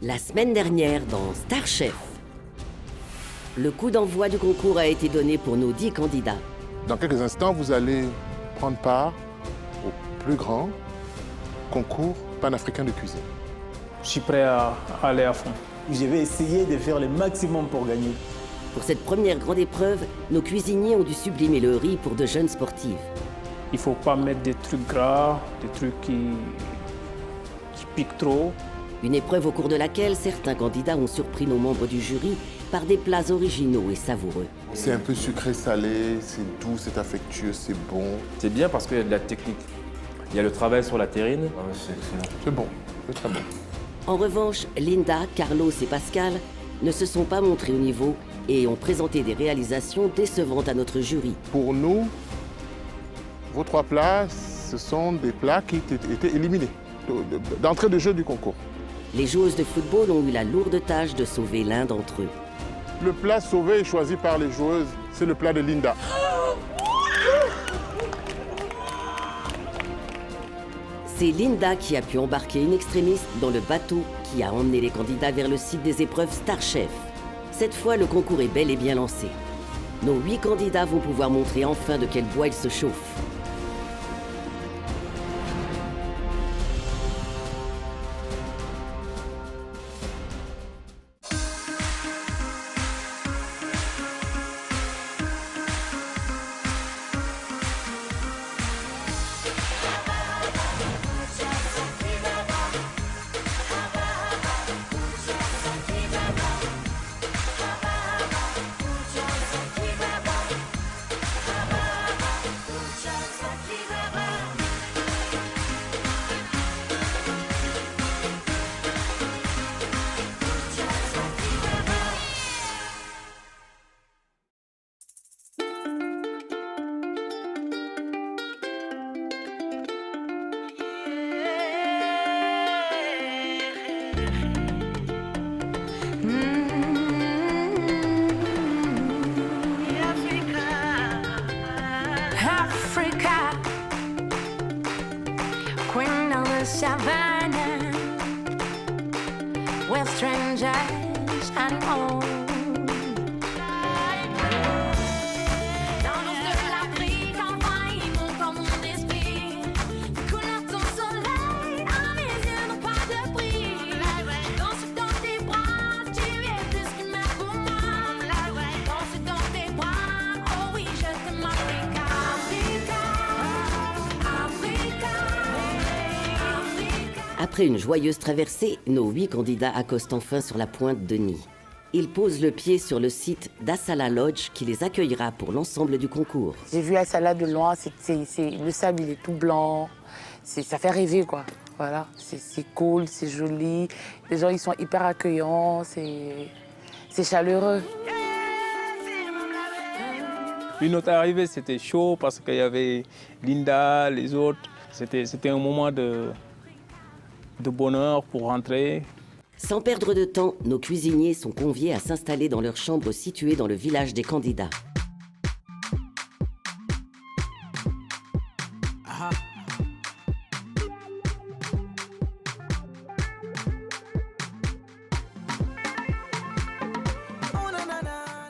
La semaine dernière dans Star Chef, le coup d'envoi du concours a été donné pour nos 10 candidats. Dans quelques instants, vous allez prendre part au plus grand concours panafricain de cuisine. Je suis prêt à aller à fond. Je vais essayer de faire le maximum pour gagner. Pour cette première grande épreuve, nos cuisiniers ont dû sublimer le riz pour de jeunes sportives. Il ne faut pas mettre des trucs gras, des trucs qui piquent trop. Une épreuve au cours de laquelle certains candidats ont surpris nos membres du jury par des plats originaux et savoureux. C'est un peu sucré-salé, c'est doux, c'est affectueux, c'est bon. C'est bien parce qu'il y a de la technique. Il y a le travail sur la terrine. C'est excellent. C'est bon, c'est très bon. En revanche, Linda, Carlos et Pascal ne se sont pas montrés au niveau et ont présenté des réalisations décevantes à notre jury. Pour nous, vos 3 plats, ce sont des plats qui étaient éliminés d'entrée de jeu du concours. Les joueuses de football ont eu la lourde tâche de sauver l'un d'entre eux. Le plat sauvé et choisi par les joueuses, c'est le plat de Linda. C'est Linda qui a pu embarquer une extrémiste dans le bateau qui a emmené les candidats vers le site des épreuves Star Chef. Cette fois, le concours est bel et bien lancé. Nos 8 candidats vont pouvoir montrer enfin de quel bois ils se chauffent. Africa, queen of the savannah, where strangers unknown. Danse de l'Afrique, envahis mon corps, mon esprit. Couleur ton soleil, à mes yeux n'ont pas de prix. Danse dans tes bras, tu es plus qu'une mère pour moi. Danse dans tes bras, oh oui, je t'aime Africa. Après une joyeuse traversée, nos 8 candidats accostent enfin sur la pointe de Nid. Ils posent le pied sur le site d'Assala Lodge qui les accueillera pour l'ensemble du concours. J'ai vu Assala de loin, le sable il est tout blanc, ça fait rêver quoi. Voilà, c'est cool, c'est joli, les gens ils sont hyper accueillants, c'est chaleureux. Puis notre arrivée, c'était chaud parce qu'il y avait Linda, les autres. C'était un moment de bonheur pour rentrer. Sans perdre de temps, nos cuisiniers sont conviés à s'installer dans leur chambre située dans le village des candidats.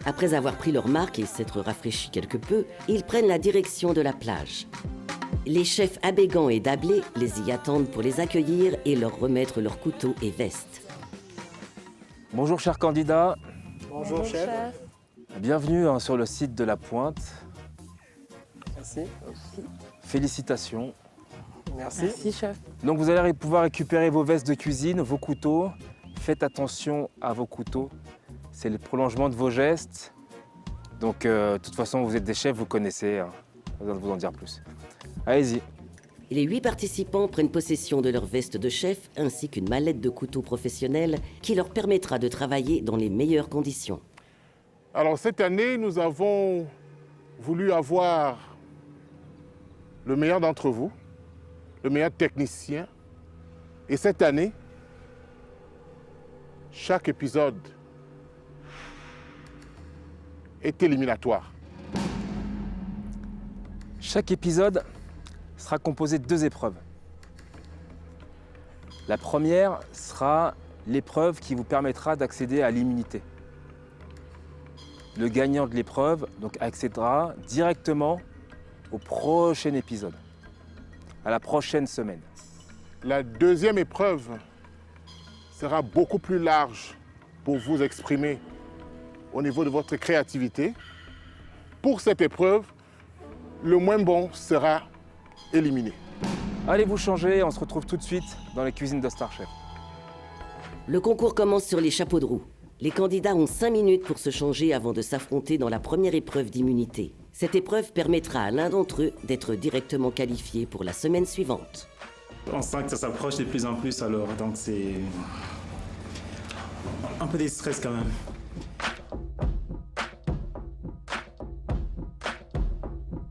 Après avoir pris leur marque et s'être rafraîchis quelque peu, ils prennent la direction de la plage. Les chefs Abégan et Dablé les y attendent pour les accueillir et leur remettre leurs couteaux et vestes. Bonjour chers candidats. Bonjour, chef. Bienvenue sur le site de La Pointe. Merci. Félicitations. Merci. Merci chef. Donc vous allez pouvoir récupérer vos vestes de cuisine, vos couteaux. Faites attention à vos couteaux. C'est le prolongement de vos gestes. Donc de toute façon, vous êtes des chefs, vous connaissez. Pas besoin de vous en dire plus. Allez-y. Les 8 participants prennent possession de leur veste de chef ainsi qu'une mallette de couteaux professionnels qui leur permettra de travailler dans les meilleures conditions. Alors cette année, nous avons voulu avoir le meilleur d'entre vous, le meilleur technicien. Et cette année, chaque épisode est éliminatoire. Chaque épisode sera composé de 2 épreuves. La première sera l'épreuve qui vous permettra d'accéder à l'immunité. Le gagnant de l'épreuve donc accédera directement au prochain épisode, à la prochaine semaine. La deuxième épreuve sera beaucoup plus large pour vous exprimer au niveau de votre créativité. Pour cette épreuve, le moins bon sera éliminé. Allez vous changer, on se retrouve tout de suite dans les cuisines de Star Chef. Le concours commence sur les chapeaux de roue. Les candidats ont 5 minutes pour se changer avant de s'affronter dans la première épreuve d'immunité. Cette épreuve permettra à l'un d'entre eux d'être directement qualifié pour la semaine suivante. On sent que ça s'approche de plus en plus alors, donc c'est un peu de stress quand même.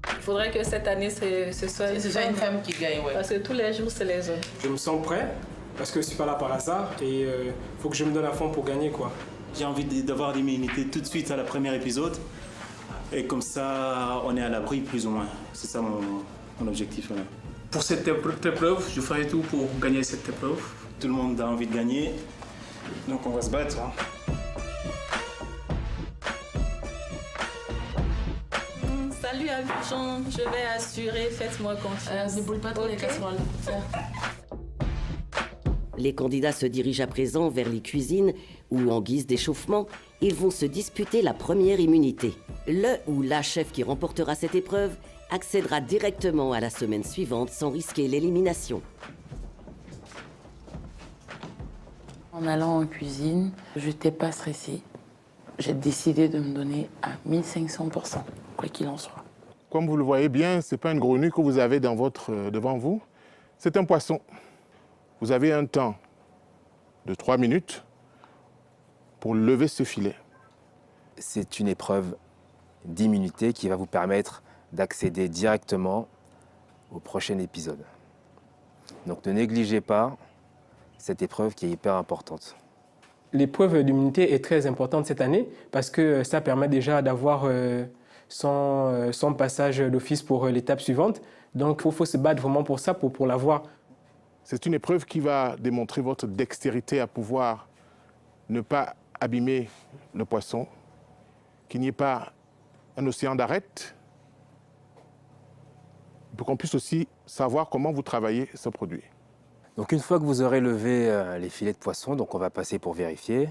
Il faudrait que cette année, ce soit une femme qui gagne, ouais. Parce que tous les jours, c'est les hommes. Je me sens prêt parce que je suis pas là par hasard et faut que je me donne à fond pour gagner, quoi. J'ai envie d'avoir l'immunité tout de suite à la première épisode et comme ça on est à l'abri plus ou moins. C'est ça mon objectif. Voilà. Pour cette épreuve, je ferai tout pour gagner cette épreuve. Tout le monde a envie de gagner, donc on va se battre. Hein. Salut Abidjan, je vais assurer, faites-moi confiance. Ne brûle pas trop les casseroles. Les candidats se dirigent à présent vers les cuisines où, en guise d'échauffement, ils vont se disputer la première immunité. Le ou la chef qui remportera cette épreuve accédera directement à la semaine suivante sans risquer l'élimination. En allant en cuisine, je n'étais pas stressée. J'ai décidé de me donner à 1500%, quoi qu'il en soit. Comme vous le voyez bien, ce n'est pas une grenouille que vous avez devant vous, c'est un poisson. Vous avez un temps de 3 minutes pour lever ce filet. C'est une épreuve d'immunité qui va vous permettre d'accéder directement au prochain épisode. Donc ne négligez pas cette épreuve qui est hyper importante. L'épreuve d'immunité est très importante cette année parce que ça permet déjà d'avoir son passage d'office pour l'étape suivante. Donc il faut se battre vraiment pour ça, pour l'avoir. C'est une épreuve qui va démontrer votre dextérité à pouvoir ne pas abîmer le poisson, qu'il n'y ait pas un océan d'arêtes, pour qu'on puisse aussi savoir comment vous travaillez ce produit. Donc une fois que vous aurez levé les filets de poisson, donc on va passer pour vérifier,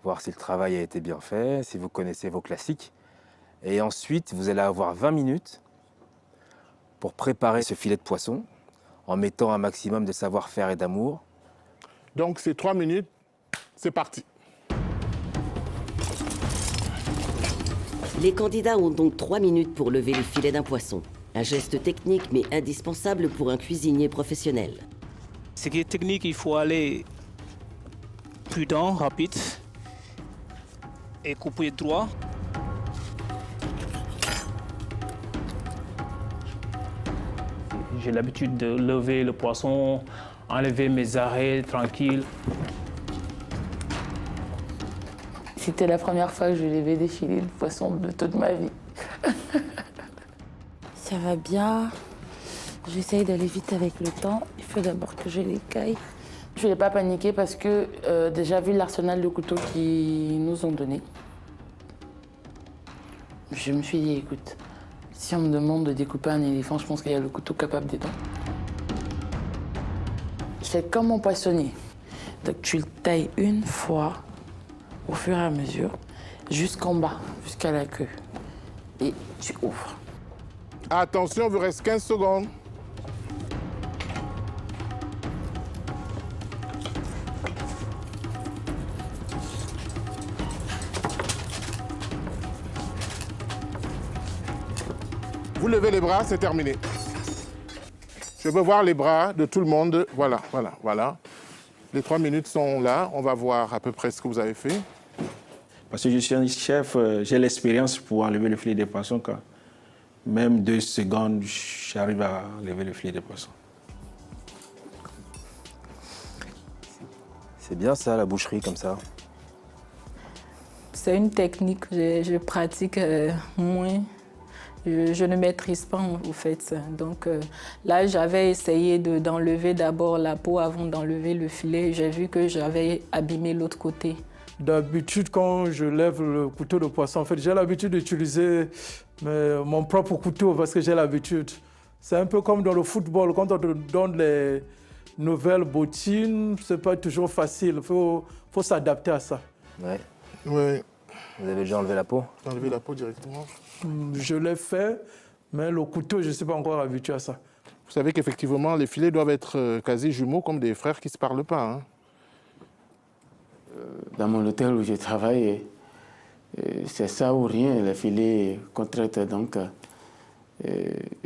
voir si le travail a été bien fait, si vous connaissez vos classiques. Et ensuite, vous allez avoir 20 minutes pour préparer ce filet de poisson en mettant un maximum de savoir-faire et d'amour. Donc ces 3 minutes, c'est parti. Les candidats ont donc 3 minutes pour lever les filets d'un poisson. Un geste technique mais indispensable pour un cuisinier professionnel. Ce qui est technique, il faut aller prudent, rapide et couper droit. J'ai l'habitude de lever le poisson, enlever mes arrêts tranquille. C'était la première fois que je levais des filets de poisson de toute ma vie. Ça va bien. J'essaye d'aller vite avec le temps. Il faut d'abord que je les caille. Je n'ai pas paniqué parce que déjà vu l'arsenal de couteaux qu'ils nous ont donné, je me suis dit, écoute, si on me demande de découper un éléphant, je pense qu'il y a le couteau capable dedans. C'est comme un poissonnier. Donc tu le tailles une fois, au fur et à mesure, jusqu'en bas, jusqu'à la queue. Et tu ouvres. Attention, il vous reste 15 secondes. Vous levez les bras, c'est terminé. Je veux voir les bras de tout le monde. Voilà, voilà, voilà. Les 3 minutes sont là. On va voir à peu près ce que vous avez fait. Parce que je suis un chef, j'ai l'expérience pour enlever le filet de poisson. Quoi. Même 2 secondes, j'arrive à enlever le filet de poisson. C'est bien ça, la boucherie, comme ça. C'est une technique que je pratique moins. Je ne maîtrise pas en fait. Donc là, j'avais essayé d'enlever d'abord la peau avant d'enlever le filet. J'ai vu que j'avais abîmé l'autre côté. D'habitude, quand je lève le couteau de poisson, en fait, j'ai l'habitude d'utiliser mon propre couteau parce que j'ai l'habitude. C'est un peu comme dans le football, quand on te donne les nouvelles bottines, c'est pas toujours facile. Il faut s'adapter à ça. Ouais. Oui, Vous avez déjà enlevé la peau? enlever la peau directement. Je l'ai fait, mais le couteau, je ne suis pas encore habitué à ça. Vous savez qu'effectivement, les filets doivent être quasi jumeaux, comme des frères qui ne se parlent pas. Hein. Dans mon hôtel où je travaille, c'est ça ou rien, les filets qu'on traite. Donc,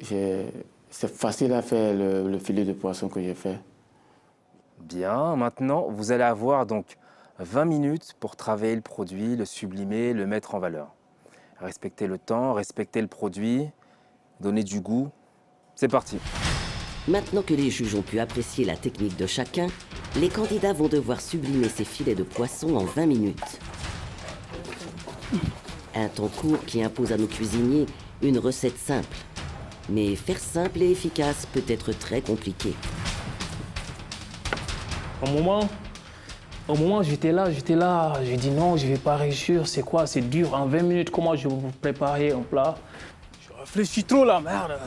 c'est facile à faire le filet de poisson que j'ai fait. Bien, maintenant, vous allez avoir donc 20 minutes pour travailler le produit, le sublimer, le mettre en valeur. Respectez le temps, respectez le produit, donnez du goût. C'est parti. Maintenant que les juges ont pu apprécier la technique de chacun, les candidats vont devoir sublimer ces filets de poisson en 20 minutes. Un temps court qui impose à nos cuisiniers une recette simple. Mais faire simple et efficace peut être très compliqué. Au moment j'étais là, j'ai dit non, je ne vais pas réussir, c'est quoi, c'est dur, en 20 minutes, comment je vais vous préparer un plat? Je réfléchis trop là, merde.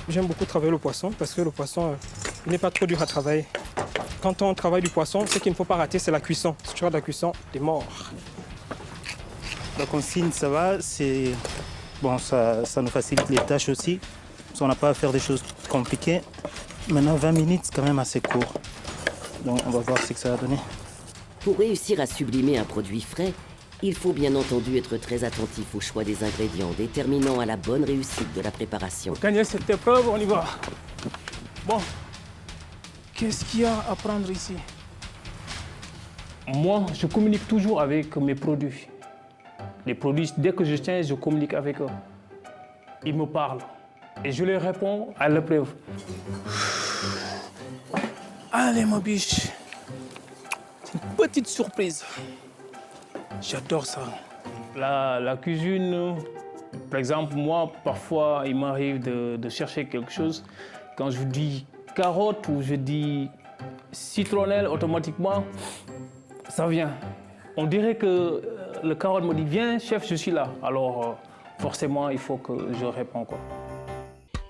J'aime beaucoup travailler le poisson parce que le poisson il n'est pas trop dur à travailler. Quand on travaille du poisson, ce qu'il ne faut pas rater, c'est la cuisson. Si tu rates la cuisson, t'es mort. La consigne, ça va, bon, ça nous facilite les tâches aussi. Parce qu'on n'a pas à faire des choses compliquées. Maintenant, 20 minutes, c'est quand même assez court. Donc, on va voir ce que ça va donner. Pour réussir à sublimer un produit frais, il faut bien entendu être très attentif au choix des ingrédients, déterminant à la bonne réussite de la préparation. Pour gagner cette épreuve, on y va. Bon, qu'est-ce qu'il y a à prendre ici? Moi, je communique toujours avec mes produits. Les produits, dès que je tiens, je communique avec eux. Ils me parlent et je leur réponds à l'épreuve. Allez, ma biche, c'est une petite surprise. J'adore ça. La cuisine, par exemple, moi, parfois, il m'arrive de chercher quelque chose. Quand je dis carotte ou je dis citronnelle, automatiquement, ça vient. On dirait que le carotte me dit, viens, chef, je suis là. Alors, forcément, il faut que je réponds, quoi.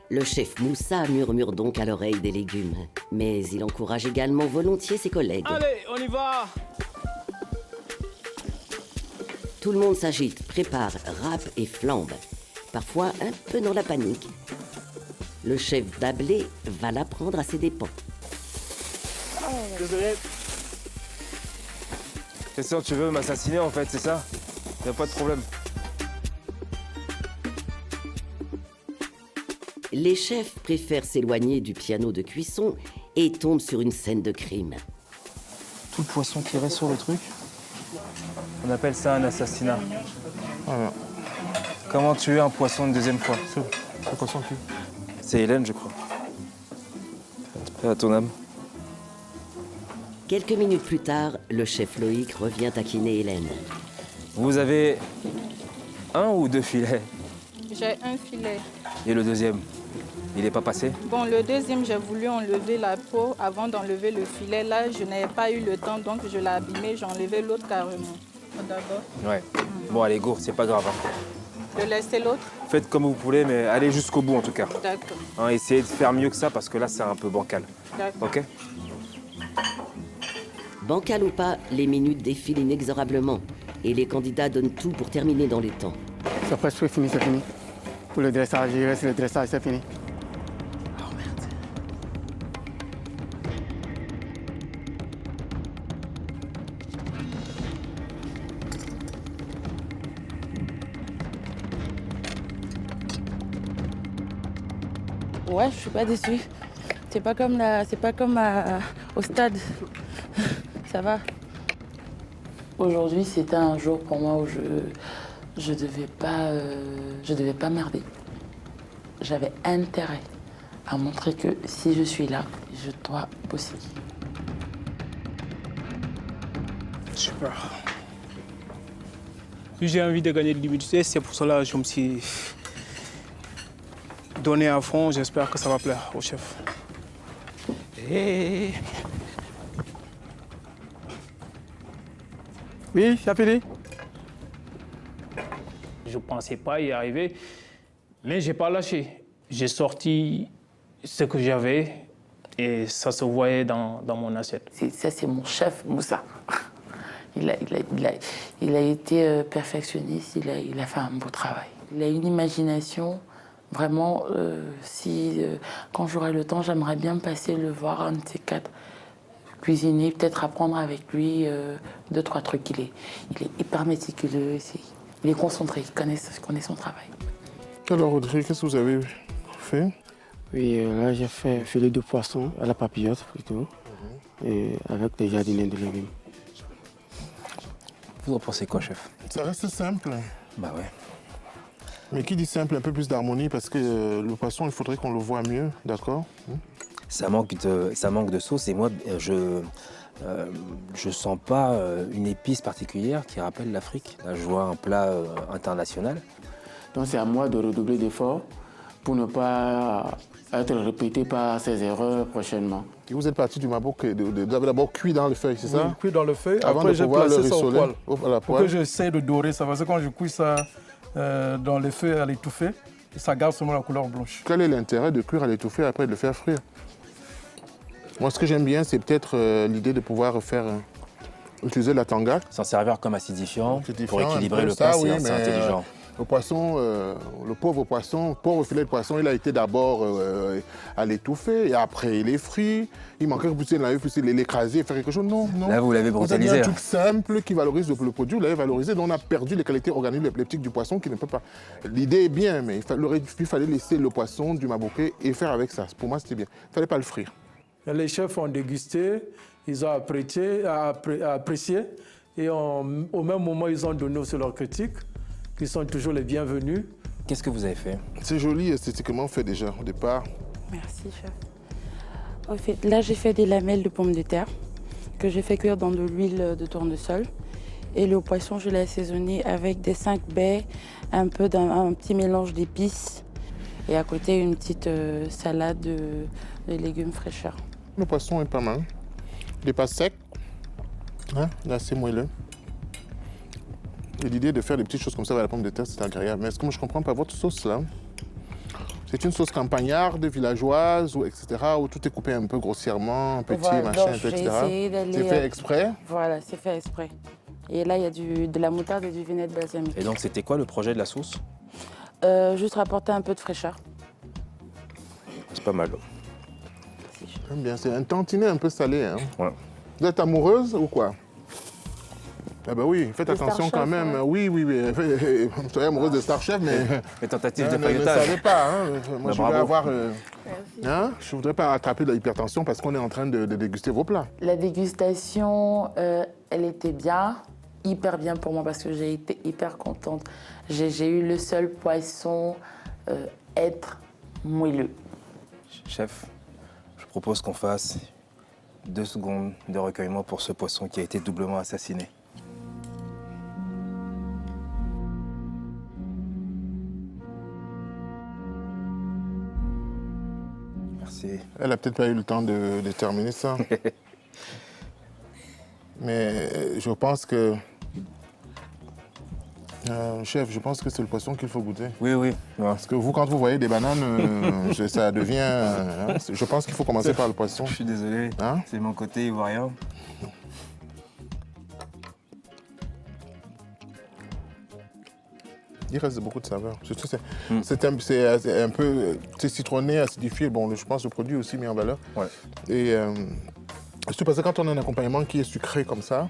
Le chef Moussa murmure donc à l'oreille des légumes, mais il encourage également volontiers ses collègues. Allez, on y va! Tout le monde s'agite, prépare, râpe et flambe, parfois un peu dans la panique. Le chef Dablé va l'apprendre à ses dépens. Désolé. Christian, tu veux m'assassiner en fait, c'est ça? Y a pas de problème. Les chefs préfèrent s'éloigner du piano de cuisson et tombent sur une scène de crime. Tout le poisson qui reste sur le truc, on appelle ça un assassinat. Voilà. Comment tuer un poisson une deuxième fois? C'est poisson qui? C'est Hélène, je crois. Paix à ton âme. Quelques minutes plus tard, le chef Loïc revient taquiner Hélène. Vous avez un ou deux filets? J'ai un filet. Et le deuxième, il n'est pas passé? Bon, le deuxième, j'ai voulu enlever la peau avant d'enlever le filet. Là, je n'ai pas eu le temps, donc je l'ai abîmé. J'ai enlevé l'autre carrément. D'abord. Ouais. Bon, allez, go, c'est pas grave. Hein. De laisser l'autre? Faites comme vous voulez, mais allez jusqu'au bout en tout cas. D'accord. Hein, essayez de faire mieux que ça parce que là, c'est un peu bancal. D'accord. Ok? Bancal ou pas, les minutes défilent inexorablement et les candidats donnent tout pour terminer dans les temps. C'est presque fini, c'est fini. Pour le dressage, il reste le dressage, c'est fini. Oh merde. Ouais, je suis pas déçue. C'est pas comme au stade. Ça va. Aujourd'hui, c'était un jour pour moi où je devais pas merder. J'avais intérêt à montrer que si je suis là, je dois bosser. Super. Puis j'ai envie de gagner de l'humidité, c'est pour cela que je me suis donné à fond. J'espère que ça va plaire au chef. Et... Oui, Chapili? Je ne pensais pas y arriver, mais je n'ai pas lâché. J'ai sorti ce que j'avais et ça se voyait dans mon assiette. Ça, c'est mon chef, Moussa. Il a été perfectionniste, il a fait un beau travail. Il a une imagination, vraiment, quand j'aurai le temps, j'aimerais bien passer le voir, un de ces quatre, cuisiner, peut-être apprendre avec lui 2-3 trucs. Il est hyper méticuleux, il est concentré, il connaît son travail. Alors Audrey, qu'est-ce que vous avez fait? Oui, là j'ai fait filet de poisson à la papillote plutôt, et avec des jardiniers de légumes. Vous en pensez quoi, chef? Ça reste simple. Bah ouais. Mais qui dit simple, un peu plus d'harmonie, parce que le poisson, il faudrait qu'on le voit mieux, d'accord? Ça manque de sauce et moi, je sens pas une épice particulière qui rappelle l'Afrique. Là, je vois un plat international. Donc c'est à moi de redoubler d'efforts pour ne pas être répété par ces erreurs prochainement. Et vous êtes parti du Maroc, vous avez d'abord cuit dans le feuille, c'est ça? Oui, cuit dans le feuille. Avant Après, de j'ai pouvoir le placé ça au rissoler poêle. Pour que j'essaie de dorer ça. Parce que quand je cuis ça dans les feuilles à l'étouffée, ça garde seulement la couleur blanche. Quel est l'intérêt de cuire à l'étouffée et après de le faire frire? Moi, ce que j'aime bien, c'est peut-être l'idée de pouvoir utiliser la tanga. S'en servir comme acidifiant pour équilibrer le plat, c'est intelligent. Le poisson, le pauvre filet de poisson, il a été d'abord à l'étouffer et après il est frit. Il manquait que vous l'avez l'écraser et faire quelque chose. Non, non. Là, vous l'avez brutalisé. Vous avez un truc simple qui valorise le produit, vous l'avez valorisé, donc on a perdu les qualités organiques leptiques du poisson qui ne peut pas. L'idée est bien, mais il fallait laisser le poisson du maboké et faire avec ça. Pour moi, c'était bien. Il ne fallait pas le frire. Les chefs ont dégusté, ils ont apprécié et au même moment, ils ont donné aussi leurs critiques, qui sont toujours les bienvenus. Qu'est-ce que vous avez fait? C'est joli esthétiquement fait déjà au départ. Merci, chef. En fait, là, j'ai fait des lamelles de pommes de terre que j'ai fait cuire dans de l'huile de tournesol. Et le poisson, je l'ai assaisonné avec des 5 baies, un petit mélange d'épices et à côté, une petite salade de légumes fraîcheurs. Le poisson est pas mal. Il n'est pas sec, hein, il est assez moelleux. Et l'idée de faire des petites choses comme ça avec la pomme de terre, c'est agréable. Mais est-ce que moi je comprends pas votre sauce là? C'est une sauce campagnarde, villageoise, etc., où tout est coupé un peu grossièrement, petit, voilà, machin, donc, etc. C'est fait exprès? Voilà, c'est fait exprès. Et là, il y a de la moutarde et du vinaigre balsamique. Et donc, c'était quoi le projet de la sauce? Juste rapporter un peu de fraîcheur. C'est pas mal. J'aime bien, c'est un tantinet un peu salé. Hein. Ouais. Vous êtes amoureuse ou quoi? Ah ben oui, faites attention quand même. Ouais. Oui. Vous soyez amoureuse de Star Chef, mais... Les tentatives de Ne feuilletage. savez pas, hein. Moi, je voudrais bravo. avoir... je voudrais pas attraper de l'hypertension parce qu'on est en train de déguster vos plats. La dégustation, elle était bien, hyper bien pour moi parce que j'ai été hyper contente. J'ai eu le seul poisson être moelleux. Chef, je propose qu'on fasse 2 secondes de recueillement pour ce poisson qui a été doublement assassiné. Merci. Elle a peut-être pas eu le temps de terminer ça. Mais je pense que... chef, je pense que c'est le poisson qu'il faut goûter. Oui, oui. Ouais. Parce que vous, quand vous voyez des bananes, ça devient... je pense qu'il faut commencer par le poisson. Je suis désolé, Hein? c'est mon côté ivoirien. Il reste beaucoup de saveurs. Surtout, c'est un peu citronné, acidifié. Bon, je pense le produit est aussi mis en valeur. Ouais. Et surtout parce que quand on a un accompagnement qui est sucré comme ça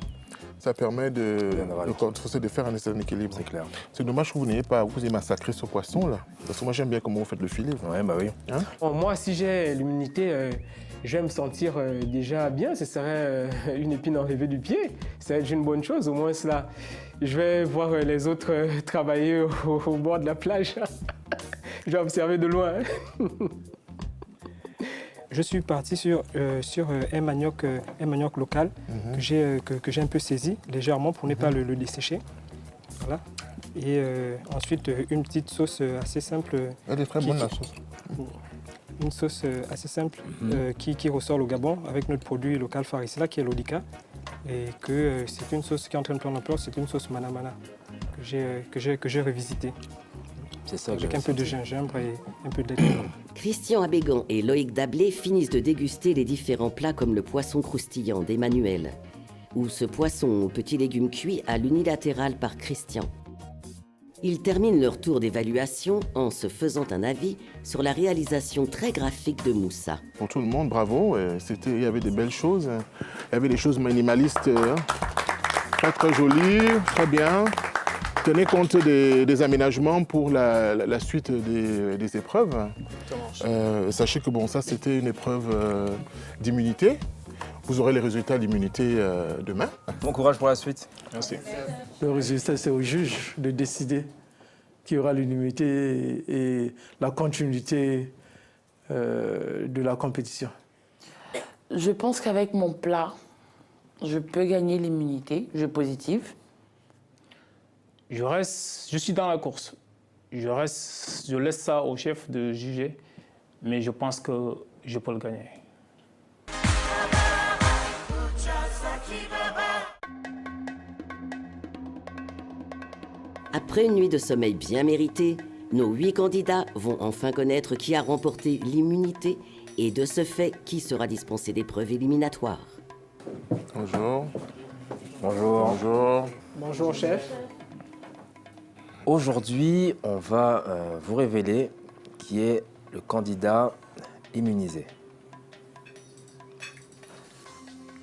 permet de faire un certain équilibre. C'est clair. C'est dommage que vous n'ayez pas, vous ayez massacré ce poisson-là. Parce que moi, j'aime bien comment vous faites le filet. Ouais, bah oui. Hein? Bon, moi, si j'ai l'immunité, je vais me sentir déjà bien. Ce serait une épine enlevée du pied. Ça va être une bonne chose. Au moins, cela, je vais voir les autres travailler au bord de la plage. Je vais observer de loin. Je suis parti sur un manioc local que j'ai un peu saisi légèrement pour ne pas le dessécher. Voilà. Et ensuite, une petite sauce assez simple. Elle est très bonne la sauce. Une sauce assez simple qui ressort au Gabon avec notre produit local Faricella qui est l'Olika. Et que c'est une sauce qui est en train de prendre l'ampleur, c'est une sauce Mana que j'ai revisitée. C'est ça. Avec un peu de gingembre et un peu d'ail. Christian Abégan et Loïc Dablé finissent de déguster les différents plats comme le poisson croustillant d'Emmanuel ou ce poisson aux petits légumes cuits à l'unilatéral par Christian. Ils terminent leur tour d'évaluation en se faisant un avis sur la réalisation très graphique de Moussa. Pour tout le monde, bravo. Il y avait des belles choses. Il y avait des choses minimalistes, pas très jolies, très bien. Tenez compte des aménagements pour la suite des épreuves. Sachez que bon, ça c'était une épreuve d'immunité. Vous aurez les résultats d'immunité demain. Bon courage pour la suite. Merci. Le résultat, c'est au juge de décider qui aura l'unanimité et la continuité de la compétition. Je pense qu'avec mon plat, je peux gagner l'immunité, je positive. Je suis dans la course. Je laisse ça au chef de juger, mais je pense que je peux le gagner. Après une nuit de sommeil bien méritée, nos 8 candidats vont enfin connaître qui a remporté l'immunité et de ce fait, qui sera dispensé d'épreuves éliminatoires. Bonjour. Bonjour. Bonjour. Bonjour, chef. Aujourd'hui, on va vous révéler qui est le candidat immunisé.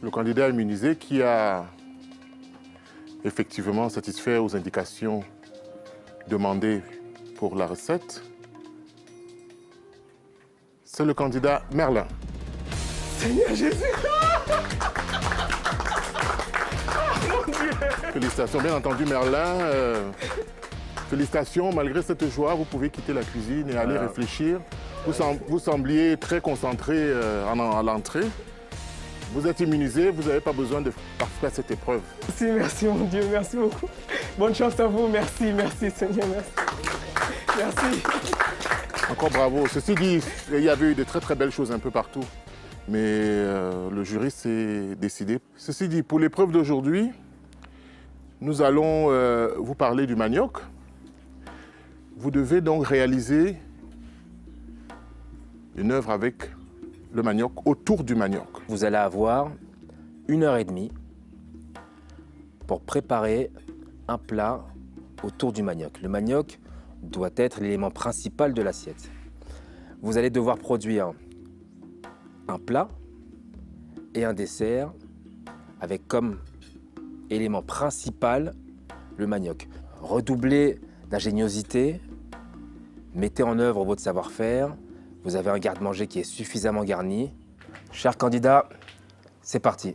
Le candidat immunisé qui a effectivement satisfait aux indications demandées pour la recette, c'est le candidat Merlin. Seigneur Jésus! Félicitations, bien entendu Merlin. Félicitations, malgré cette joie, vous pouvez quitter la cuisine et aller réfléchir. Vous sembliez très concentré à l'entrée. Vous êtes immunisé, vous n'avez pas besoin de participer à cette épreuve. Merci mon Dieu, merci beaucoup. Bonne chance à vous, merci Seigneur, merci. Merci. Encore bravo. Ceci dit, il y avait eu de très très belles choses un peu partout. Mais le jury s'est décidé. Ceci dit, pour l'épreuve d'aujourd'hui, nous allons vous parler du manioc. Vous devez donc réaliser une œuvre avec le manioc, autour du manioc. Vous allez avoir 1h30 pour préparer un plat autour du manioc. Le manioc doit être l'élément principal de l'assiette. Vous allez devoir produire un plat et un dessert avec comme élément principal le manioc. Redoublez d'ingéniosité, mettez en œuvre votre savoir-faire. Vous avez un garde-manger qui est suffisamment garni. Chers candidats, c'est parti.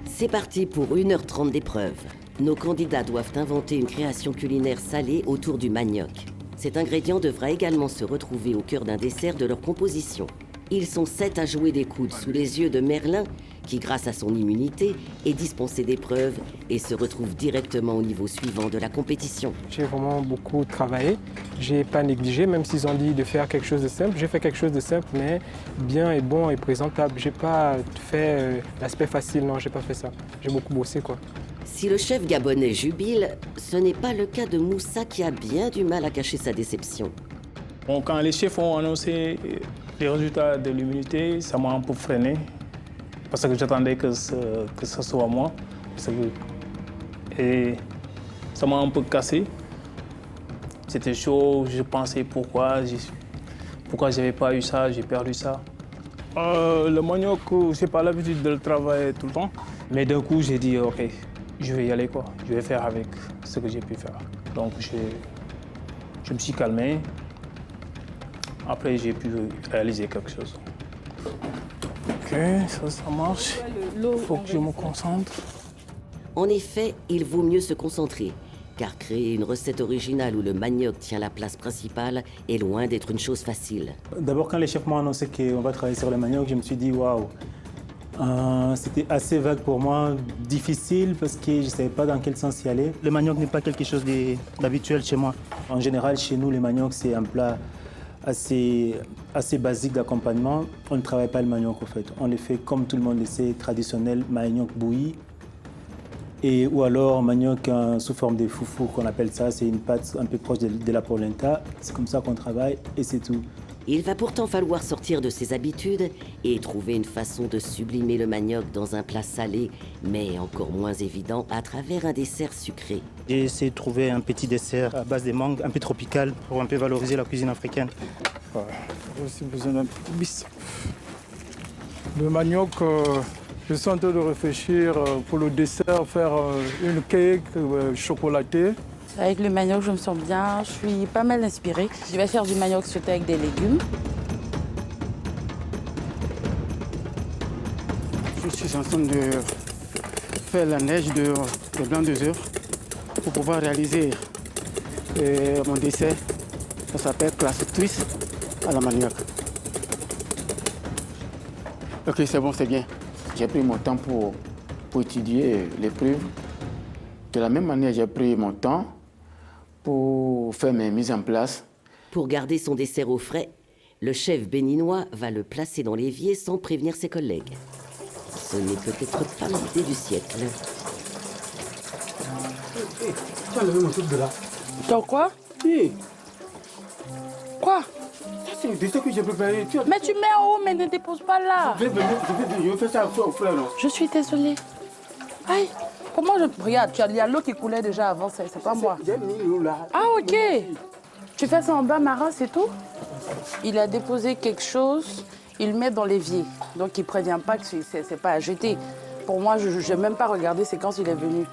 C'est parti pour 1h30 d'épreuve. Nos candidats doivent inventer une création culinaire salée autour du manioc. Cet ingrédient devra également se retrouver au cœur d'un dessert de leur composition. Ils sont 7 à jouer des coudes sous les yeux de Merlin, qui, grâce à son immunité, est dispensé d'épreuves et se retrouve directement au niveau suivant de la compétition. J'ai vraiment beaucoup travaillé. J'ai pas négligé, même s'ils ont dit de faire quelque chose de simple. J'ai fait quelque chose de simple, mais bien et bon et présentable. J'ai pas fait l'aspect facile, non, j'ai pas fait ça. J'ai beaucoup bossé, quoi. Si le chef gabonais jubile, ce n'est pas le cas de Moussa qui a bien du mal à cacher sa déception. Bon, quand les chefs ont annoncé les résultats de l'immunité, ça m'a un peu freiné. Parce que j'attendais que ce soit moi. Et ça m'a un peu cassé. C'était chaud, je pensais pourquoi j'avais pas eu ça, j'ai perdu ça. Le manioc, j'ai pas l'habitude de le travailler tout le temps. Mais d'un coup, j'ai dit, ok, je vais y aller, quoi. Je vais faire avec ce que j'ai pu faire. Donc, je me suis calmé. Après, j'ai pu réaliser quelque chose. Ok, ça marche. Il faut que je me concentre. En effet, il vaut mieux se concentrer, car créer une recette originale où le manioc tient la place principale est loin d'être une chose facile. D'abord, quand les chefs m'ont annoncé qu'on va travailler sur le manioc, je me suis dit waouh, C'était assez vague pour moi, difficile parce que je ne savais pas dans quel sens y aller. Le manioc n'est pas quelque chose d'habituel chez moi. En général, chez nous, le manioc, c'est un plat assez basique d'accompagnement. On ne travaille pas le manioc, en fait. On le fait comme tout le monde le sait, traditionnel, manioc bouilli. Ou alors manioc sous forme de foufou, qu'on appelle ça. C'est une pâte un peu proche de la polenta. C'est comme ça qu'on travaille et c'est tout. Il va pourtant falloir sortir de ses habitudes et trouver une façon de sublimer le manioc dans un plat salé, mais encore moins évident à travers un dessert sucré. J'ai essayé de trouver un petit dessert à base de mangue, un peu tropical, pour un peu valoriser la cuisine africaine. J'ai aussi besoin d'un petit bis. Le manioc, je suis en train de réfléchir pour le dessert, faire une cake chocolatée. Avec le manioc, je me sens bien, je suis pas mal inspirée. Je vais faire du manioc sauté avec des légumes. Je suis en train de faire la neige de blanc d'œuf pour pouvoir réaliser mon dessert. Ça s'appelle classique twist à la manioc. Ok, c'est bon, c'est bien. J'ai pris mon temps pour étudier l'épreuve. De la même manière, j'ai pris mon temps pour faire mes mises en place. Pour garder son dessert au frais, le chef béninois va le placer dans l'évier sans prévenir ses collègues. Ce n'est peut-être pas l'idée du siècle. Tu as levé mon truc de là. Dans quoi? Oui. Quoi? C'est le dessert que j'ai préparé. Mais tu mets en haut, mais ne dépose pas là. Je vais faire ça au frère. Je suis désolée. Aïe, comment je... Regarde, il y a l'eau qui coulait déjà avant, c'est pas moi. J'ai mis l'eau là. Ah, ok. Tu fais ça en bas marin, c'est tout? Il a déposé quelque chose, il le met dans l'évier. Donc il ne prévient pas que c'est pas à jeter. Pour moi, je n'ai même pas regardé, c'est quand il est venu.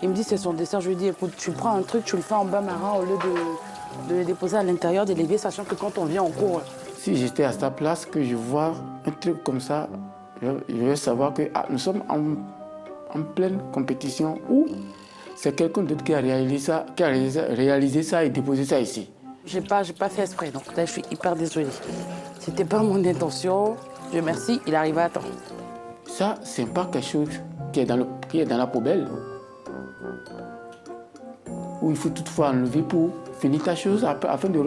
Il me dit c'est son dessert. Je lui dis écoute, tu prends un truc, tu le fais en bas marin au lieu de le déposer à l'intérieur de l'évier, sachant que quand on vient, on court. Si j'étais à sa place, que je vois un truc comme ça, je vais savoir que nous sommes en pleine compétition ou c'est quelqu'un d'autre qui a réalisé ça et déposé ça ici. J'ai pas fait exprès, donc là, je suis hyper désolée. C'était pas mon intention. Dieu merci, il arrive à temps. Ça, c'est pas quelque chose qui est dans la poubelle. Où il faut toutefois enlever pour finir ta chose afin de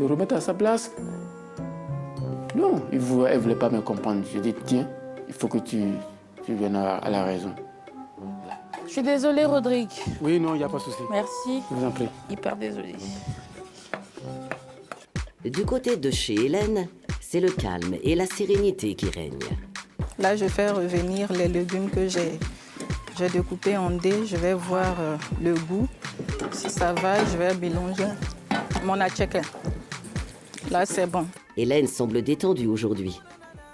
remettre à sa place. Non, elle ne voulait pas me comprendre. Je dis, tiens, il faut que tu viennes à la raison. Je suis désolée, Rodrigue. Oui, non, il n'y a pas de souci. Merci. Je vous en prie. Hyper désolée. Du côté de chez Hélène, c'est le calme et la sérénité qui règnent. Là, je fais revenir les légumes que j'ai découpés en dés. Je vais voir le goût. Si ça va, je vais mélanger mon atchèque. Là, c'est bon. Hélène semble détendue aujourd'hui.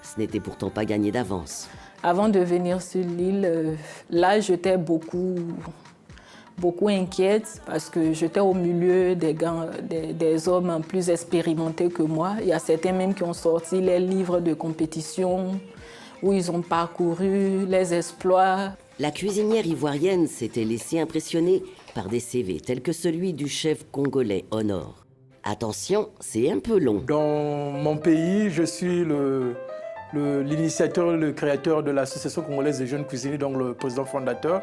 Ce n'était pourtant pas gagné d'avance. Avant de venir sur l'île, là, j'étais beaucoup inquiète parce que j'étais au milieu des hommes plus expérimentés que moi. Il y a certains même qui ont sorti les livres de compétition où ils ont parcouru les exploits. La cuisinière ivoirienne s'était laissée impressionner par des CV tels que celui du chef congolais Honor. Attention, c'est un peu long. Dans mon pays, je suis l'initiateur, le créateur de l'Association congolaise des jeunes cuisiniers, donc le président fondateur.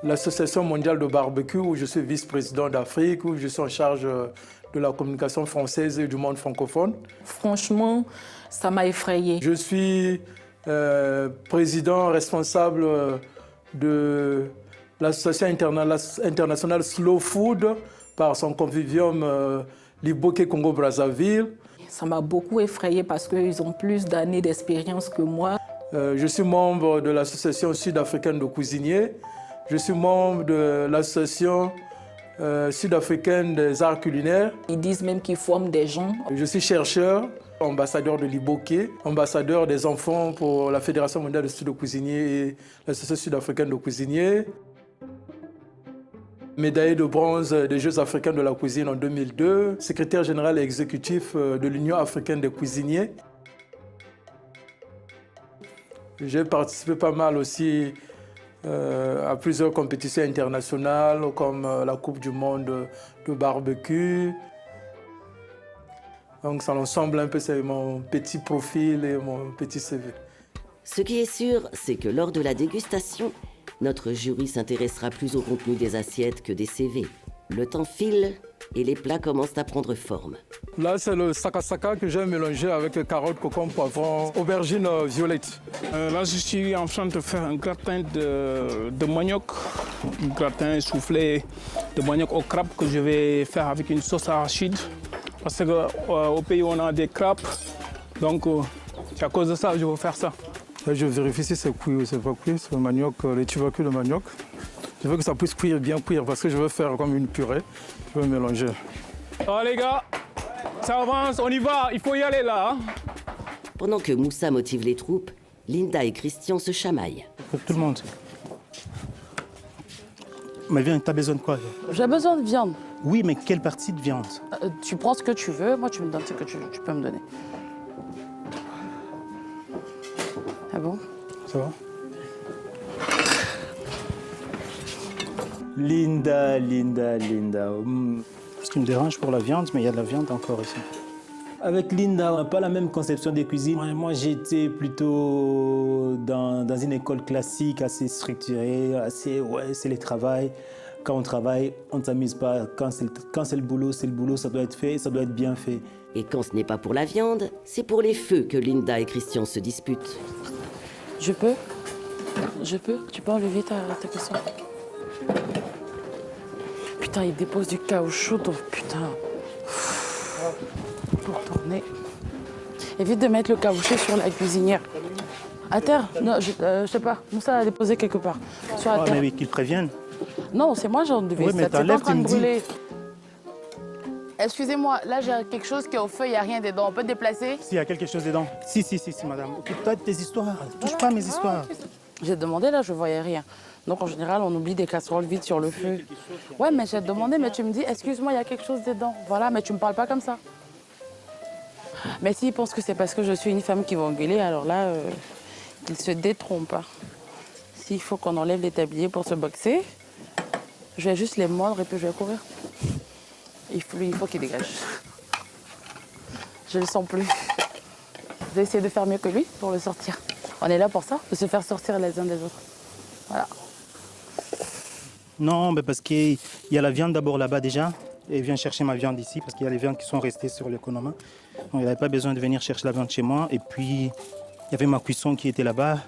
L'Association mondiale de barbecue, où je suis vice-président d'Afrique, où je suis en charge de la communication française et du monde francophone. Franchement, ça m'a effrayée. Je suis président responsable de l'association internationale Slow Food par son convivium Liboké Congo-Brazzaville. Ça m'a beaucoup effrayée parce qu'ils ont plus d'années d'expérience que moi. Je suis membre de l'association sud-africaine de cuisiniers. Je suis membre de l'association sud-africaine des arts culinaires. Ils disent même qu'ils forment des gens. Je suis chercheur, ambassadeur de Liboké, ambassadeur des enfants pour la Fédération mondiale de studios cuisiniers et l'association sud-africaine de cuisiniers. Médaillé de bronze des Jeux africains de la cuisine en 2002, secrétaire général et exécutif de l'Union africaine des cuisiniers. J'ai participé pas mal aussi à plusieurs compétitions internationales comme la Coupe du monde de barbecue. Donc ça l'ensemble un peu, c'est mon petit profil et mon petit CV. Ce qui est sûr, c'est que lors de la dégustation, notre jury s'intéressera plus au contenu des assiettes que des CV. Le temps file et les plats commencent à prendre forme. Là, c'est le sakasaka que j'ai mélangé avec carottes, concombre, poivron, aubergine violette. Là, je suis en train de faire un gratin de manioc, un gratin soufflé de manioc au crabe que je vais faire avec une sauce arachide. Parce qu'au pays, on a des crabes, donc c'est à cause de ça que je veux faire ça. Là, je vérifie si c'est cuit ou c'est pas cuit, c'est le manioc, les tubercules de manioc. Je veux que ça puisse cuire, bien cuire, parce que je veux faire comme une purée. Je vais mélanger. Oh les gars, ça avance, on y va, il faut y aller là. Hein. Pendant que Moussa motive les troupes, Linda et Christian se chamaillent. Pour tout le monde. Mais viens, t'as besoin de quoi? J'ai besoin de viande. Oui, mais quelle partie de viande? Tu prends ce que tu veux, moi tu me donnes ce que tu peux me donner. Ah bon? Ça va? Linda. Ce qui me dérange pour la viande, mais il y a de la viande encore ici. Avec Linda, on n'a pas la même conception des cuisines. Moi, j'étais plutôt dans une école classique, assez structurée, c'est le travail. Quand on travaille, on ne s'amuse pas. Quand c'est le boulot, ça doit être fait, ça doit être bien fait. Et quand ce n'est pas pour la viande, c'est pour les feux que Linda et Christian se disputent. Je peux? Tu peux enlever ta cuisson? Putain, il dépose du caoutchouc, donc putain. Pour tourner. Évite de mettre le caoutchouc sur la cuisinière. À terre? Non, je sais pas. Moussa l'a déposé quelque part. Sur la terre. Mais oui, qu'ils préviennent. Non, c'est moi j'en devais. Oui, mais C'est en t'enlèves, train tu de me dis. brûler. Excusez-moi, là j'ai quelque chose qui est au feu, il n'y a rien dedans. On peut déplacer? S'il y a quelque chose dedans. Si, madame. Occupe-toi de tes histoires. Touche pas à mes histoires. J'ai demandé, là je voyais rien. Donc en général, on oublie des casseroles vides sur le feu. Ouais, mais j'ai demandé, mais tu me dis, excuse-moi, il y a quelque chose dedans. Voilà, mais tu me parles pas comme ça. Mais s'ils pensent que c'est parce que je suis une femme qui va engueuler, alors là, ils se détrompent. S'il faut qu'on enlève les tabliers pour se boxer, je vais juste les mordre et puis je vais courir. Il faut qu'il dégage. Je le sens plus. Je vais essayer de faire mieux que lui pour le sortir. On est là pour ça, de se faire sortir les uns des autres. Voilà. Non, mais parce qu'il y a la viande d'abord là-bas déjà. Et il vient chercher ma viande ici parce qu'il y a les viandes qui sont restées sur le Konoma. Donc il n'avait pas besoin de venir chercher la viande chez moi. Et puis, il y avait ma cuisson qui était là-bas.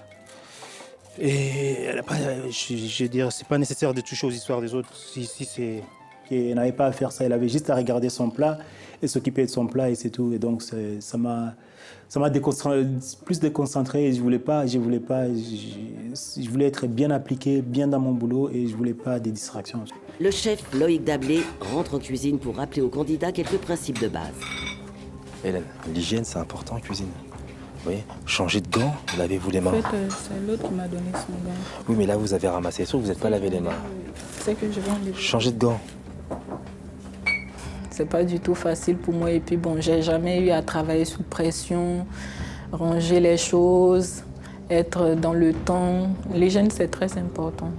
Et je veux dire, c'est pas nécessaire de toucher aux histoires des autres. Elle n'avait pas à faire ça. Elle avait juste à regarder son plat et s'occuper de son plat et c'est tout. Et donc, ça m'a plus déconcentré. Et je voulais être bien appliqué, bien dans mon boulot et je voulais pas des distractions. Le chef Loïc Dablé rentre en cuisine pour rappeler aux candidats quelques principes de base. Hélène, l'hygiène, c'est important en cuisine. Vous voyez, changez de gants, lavez-vous les mains. En fait, c'est l'autre qui m'a donné son gant. Oui, mais là, vous avez ramassé les trucs, vous n'êtes pas lavé les mains. C'est que je vais enlever. Changez de gants. C'est pas du tout facile pour moi. Et puis bon, j'ai jamais eu à travailler sous pression, ranger les choses, être dans le temps. L'hygiène, c'est très important.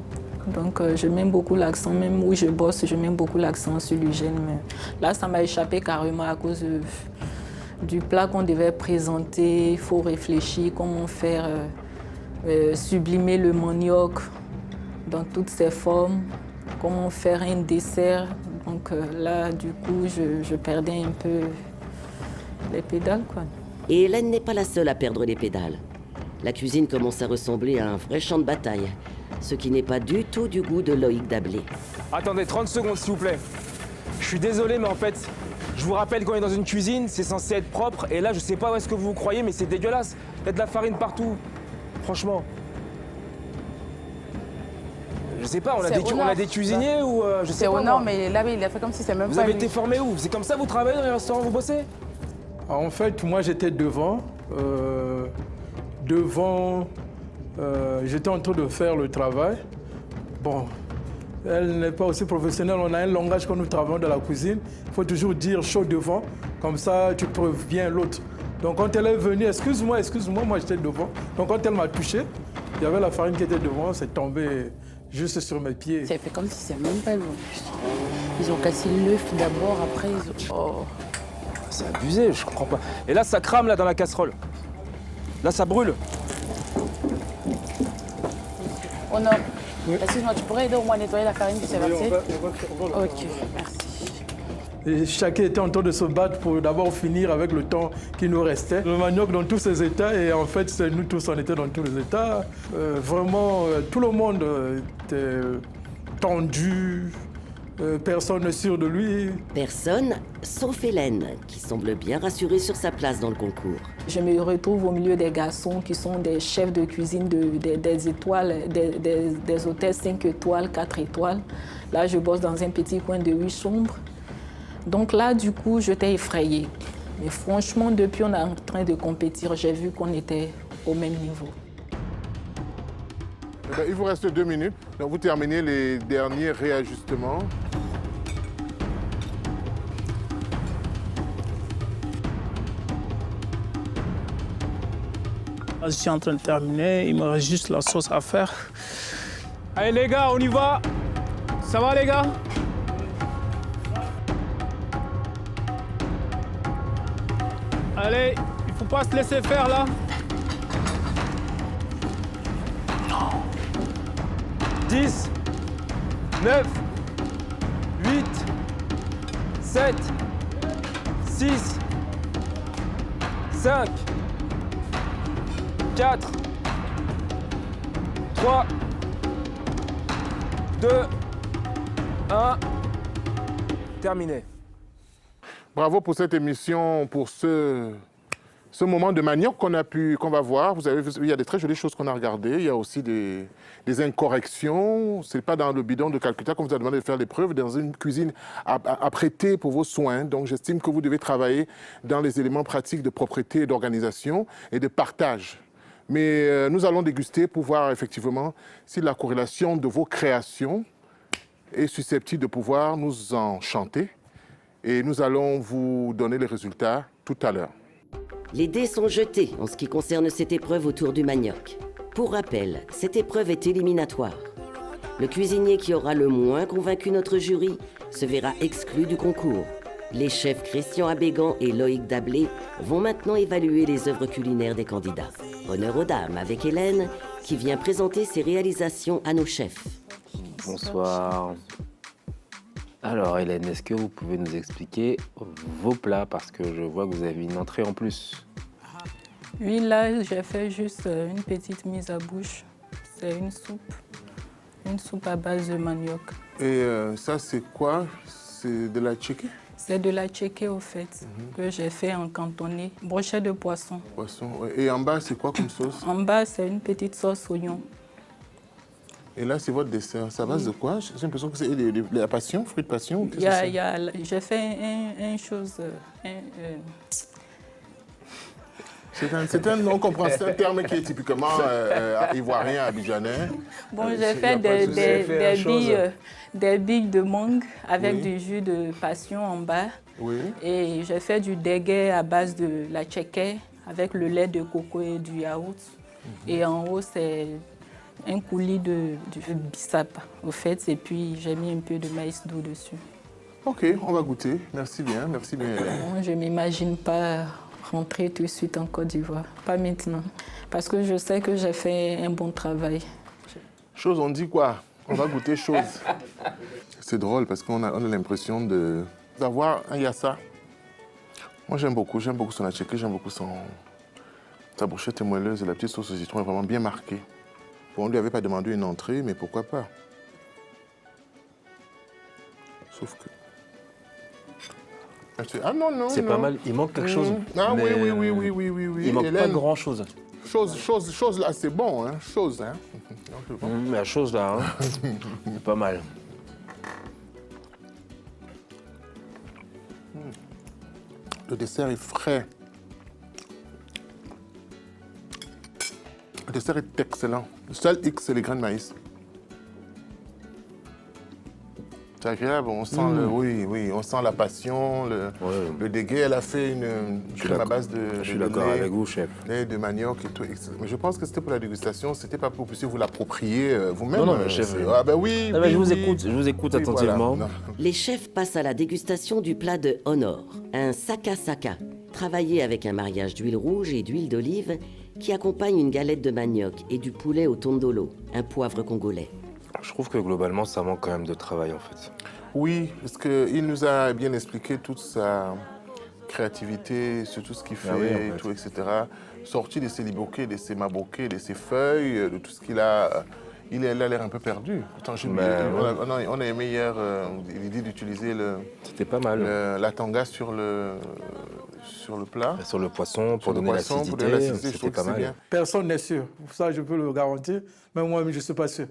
Donc je mets beaucoup l'accent, même où je bosse, je mets beaucoup l'accent sur l'hygiène. Mais là, ça m'a échappé carrément à cause du plat qu'on devait présenter. Il faut réfléchir comment faire sublimer le manioc dans toutes ses formes, comment faire un dessert. Donc là, du coup, je perdais un peu les pédales, quoi. Et Hélène n'est pas la seule à perdre les pédales. La cuisine commence à ressembler à un vrai champ de bataille, ce qui n'est pas du tout du goût de Loïc Dablé. Attendez, 30 secondes, s'il vous plaît. Je suis désolé, mais en fait, je vous rappelle qu'on est dans une cuisine, c'est censé être propre. Et là, je sais pas où est-ce que vous vous croyez, mais c'est dégueulasse. Il y a de la farine partout. Franchement. Je sais pas, on a des cuisiniers ou je sais C'est pas. au nord, moi. mais là, il a fait comme si c'est même Vous pas avez lui. été formé où? C'est comme ça vous travaillez dans les restaurants, vous bossez? En fait, moi, j'étais devant. J'étais en train de faire le travail. Bon, elle n'est pas aussi professionnelle. On a un langage quand nous travaillons dans la cuisine. Il faut toujours dire chaud devant. Comme ça, tu préviens l'autre. Donc, quand elle est venue, excuse-moi, moi, j'étais devant. Donc, quand elle m'a touché, il y avait la farine qui était devant. C'est tombé juste sur mes pieds. C'est fait comme si c'est même pas lui. Ils ont cassé l'œuf d'abord, après ils ont... Oh. C'est abusé, je comprends pas. Et là, ça crame là dans la casserole. Là, ça brûle. Honor, excuse-moi, tu pourrais aider au moins à nettoyer la farine qui s'est versée? Ok, merci. Et chacun était en train de se battre pour d'abord finir avec le temps qui nous restait. Le manioc dans tous ses états, et en fait, nous tous, on était dans tous les états. Vraiment, tout le monde était tendu, personne n'est sûr de lui. Personne, sauf Hélène, qui semble bien rassurée sur sa place dans le concours. Je me retrouve au milieu des garçons qui sont des chefs de cuisine des étoiles, des hôtels 5 étoiles, 4 étoiles. Là, je bosse dans un petit coin de 8 chambres. Donc là, du coup, j'étais effrayée. Mais franchement, depuis on est en train de compétir, j'ai vu qu'on était au même niveau. Eh bien, il vous reste 2 minutes. Donc vous terminez les derniers réajustements. Je suis en train de terminer, il me reste juste la sauce à faire. Allez les gars, on y va. Ça va les gars? Allez, il faut pas se laisser faire là. 10, 9, 8, 7, 6, 5, 4, 3, 2, 1, terminé. Bravo pour cette émission, pour ce moment de manioc qu'on va voir. Vous avez vu, il y a des très jolies choses qu'on a regardées. Il y a aussi des incorrections. Ce n'est pas dans le bidon de Calcutta qu'on vous a demandé de faire l'épreuve, dans une cuisine apprêtée pour vos soins. Donc j'estime que vous devez travailler dans les éléments pratiques de propreté, d'organisation et de partage. Mais nous allons déguster pour voir effectivement si la corrélation de vos créations est susceptible de pouvoir nous enchanter. Et nous allons vous donner les résultats tout à l'heure. Les dés sont jetés en ce qui concerne cette épreuve autour du manioc. Pour rappel, cette épreuve est éliminatoire. Le cuisinier qui aura le moins convaincu notre jury se verra exclu du concours. Les chefs Christian Abégan et Loïc Dablé vont maintenant évaluer les œuvres culinaires des candidats. Honneur aux dames avec Hélène, qui vient présenter ses réalisations à nos chefs. Bonsoir. Alors Hélène, est-ce que vous pouvez nous expliquer vos plats parce que je vois que vous avez une entrée en plus? Oui, là, j'ai fait juste une petite mise à bouche. C'est une soupe à base de manioc. Et ça, c'est quoi? C'est de la tchéké? C'est de la tchéké, au fait, que j'ai fait en cantonné. Brochette de poisson. Poisson, ouais. Et en bas, c'est quoi comme sauce? En bas, c'est une petite sauce oignon. Et là, c'est votre dessert. Ça base de quoi? J'ai l'impression que c'est de la passion, fruit de passion. J'ai fait une chose... C'est un nom compréhensible, c'est un terme qui est typiquement ivoirien, abidjanais. Bon, j'ai fait des billes de mangue avec du jus de passion en bas. Oui. Et j'ai fait du déguet à base de la tchéké avec le lait de coco et du yaourt. Et en haut, c'est un coulis de bissap, au fait. Et puis, j'ai mis un peu de maïs doux dessus. OK, on va goûter. Merci bien Hélène. Bon, je ne m'imagine pas rentrer tout de suite en Côte d'Ivoire. Pas maintenant. Parce que je sais que j'ai fait un bon travail. Chose, on dit quoi? On va goûter chose. C'est drôle parce qu'on a l'impression d'avoir un yassa. Moi, j'aime beaucoup son attiéké, j'aime beaucoup sa brochette est moelleuse et la petite sauce au citron est vraiment bien marquée. Bon, on ne lui avait pas demandé une entrée, mais pourquoi pas? Sauf que... Ah non. C'est pas mal, il manque quelque chose. Ah mais oui. Il manque Hélène, pas grand-chose. Chose là, c'est bon, hein. Chose, hein. La chose là, hein. C'est pas mal. Le dessert est frais. Le dessert est excellent. Le seul X, c'est les grains de maïs. C'est agréable, on sent on sent la passion, le déguet. Elle a fait une crème à base de Je suis d'accord avec vous, chef. lait, de manioc et tout. Mais je pense que c'était pour la dégustation, c'était pas pour que vous puissiez vous l'approprier vous-même. Non, chef. Ah ben oui, je vous écoute attentivement. Voilà. Les chefs passent à la dégustation du plat de Honor, un saka saka, travaillé avec un mariage d'huile rouge et d'huile d'olive qui accompagne une galette de manioc et du poulet au tondolo, un poivre congolais. Je trouve que globalement, ça manque quand même de travail en fait. Oui, parce qu'il nous a bien expliqué toute sa créativité, sur tout ce qu'il fait, Ah oui, en fait. tout, etc. Sorti de ses liboquets, de ses maboquets, de ses feuilles, de tout ce qu'il a. Il a l'air un peu perdu. Pourtant, on a aimé hier l'idée d'utiliser C'était pas mal. La tanga sur le plat. Sur le poisson, pour donner l'acidité, c'était pas mal. bien. Personne n'est sûr. Ça, je peux le garantir. Même moi, je ne suis pas sûr.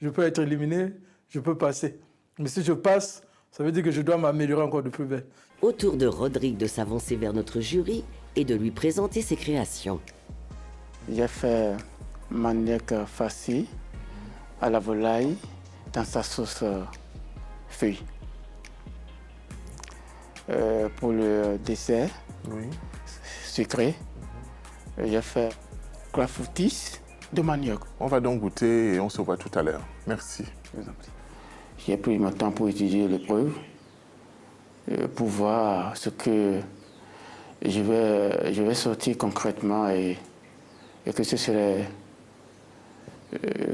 Je peux être éliminé, je peux passer. Mais si je passe, ça veut dire que je dois m'améliorer encore de plus belle. Au tour de Rodrigue de s'avancer vers notre jury et de lui présenter ses créations. J'ai fait manioc farci à la volaille dans sa sauce feuille. Pour le dessert sucré, j'ai fait clafoutis de manioc. On va donc goûter et on se voit tout à l'heure. Merci. J'ai pris mon temps pour étudier l'épreuve, pour voir ce que je vais sortir concrètement et que ce serait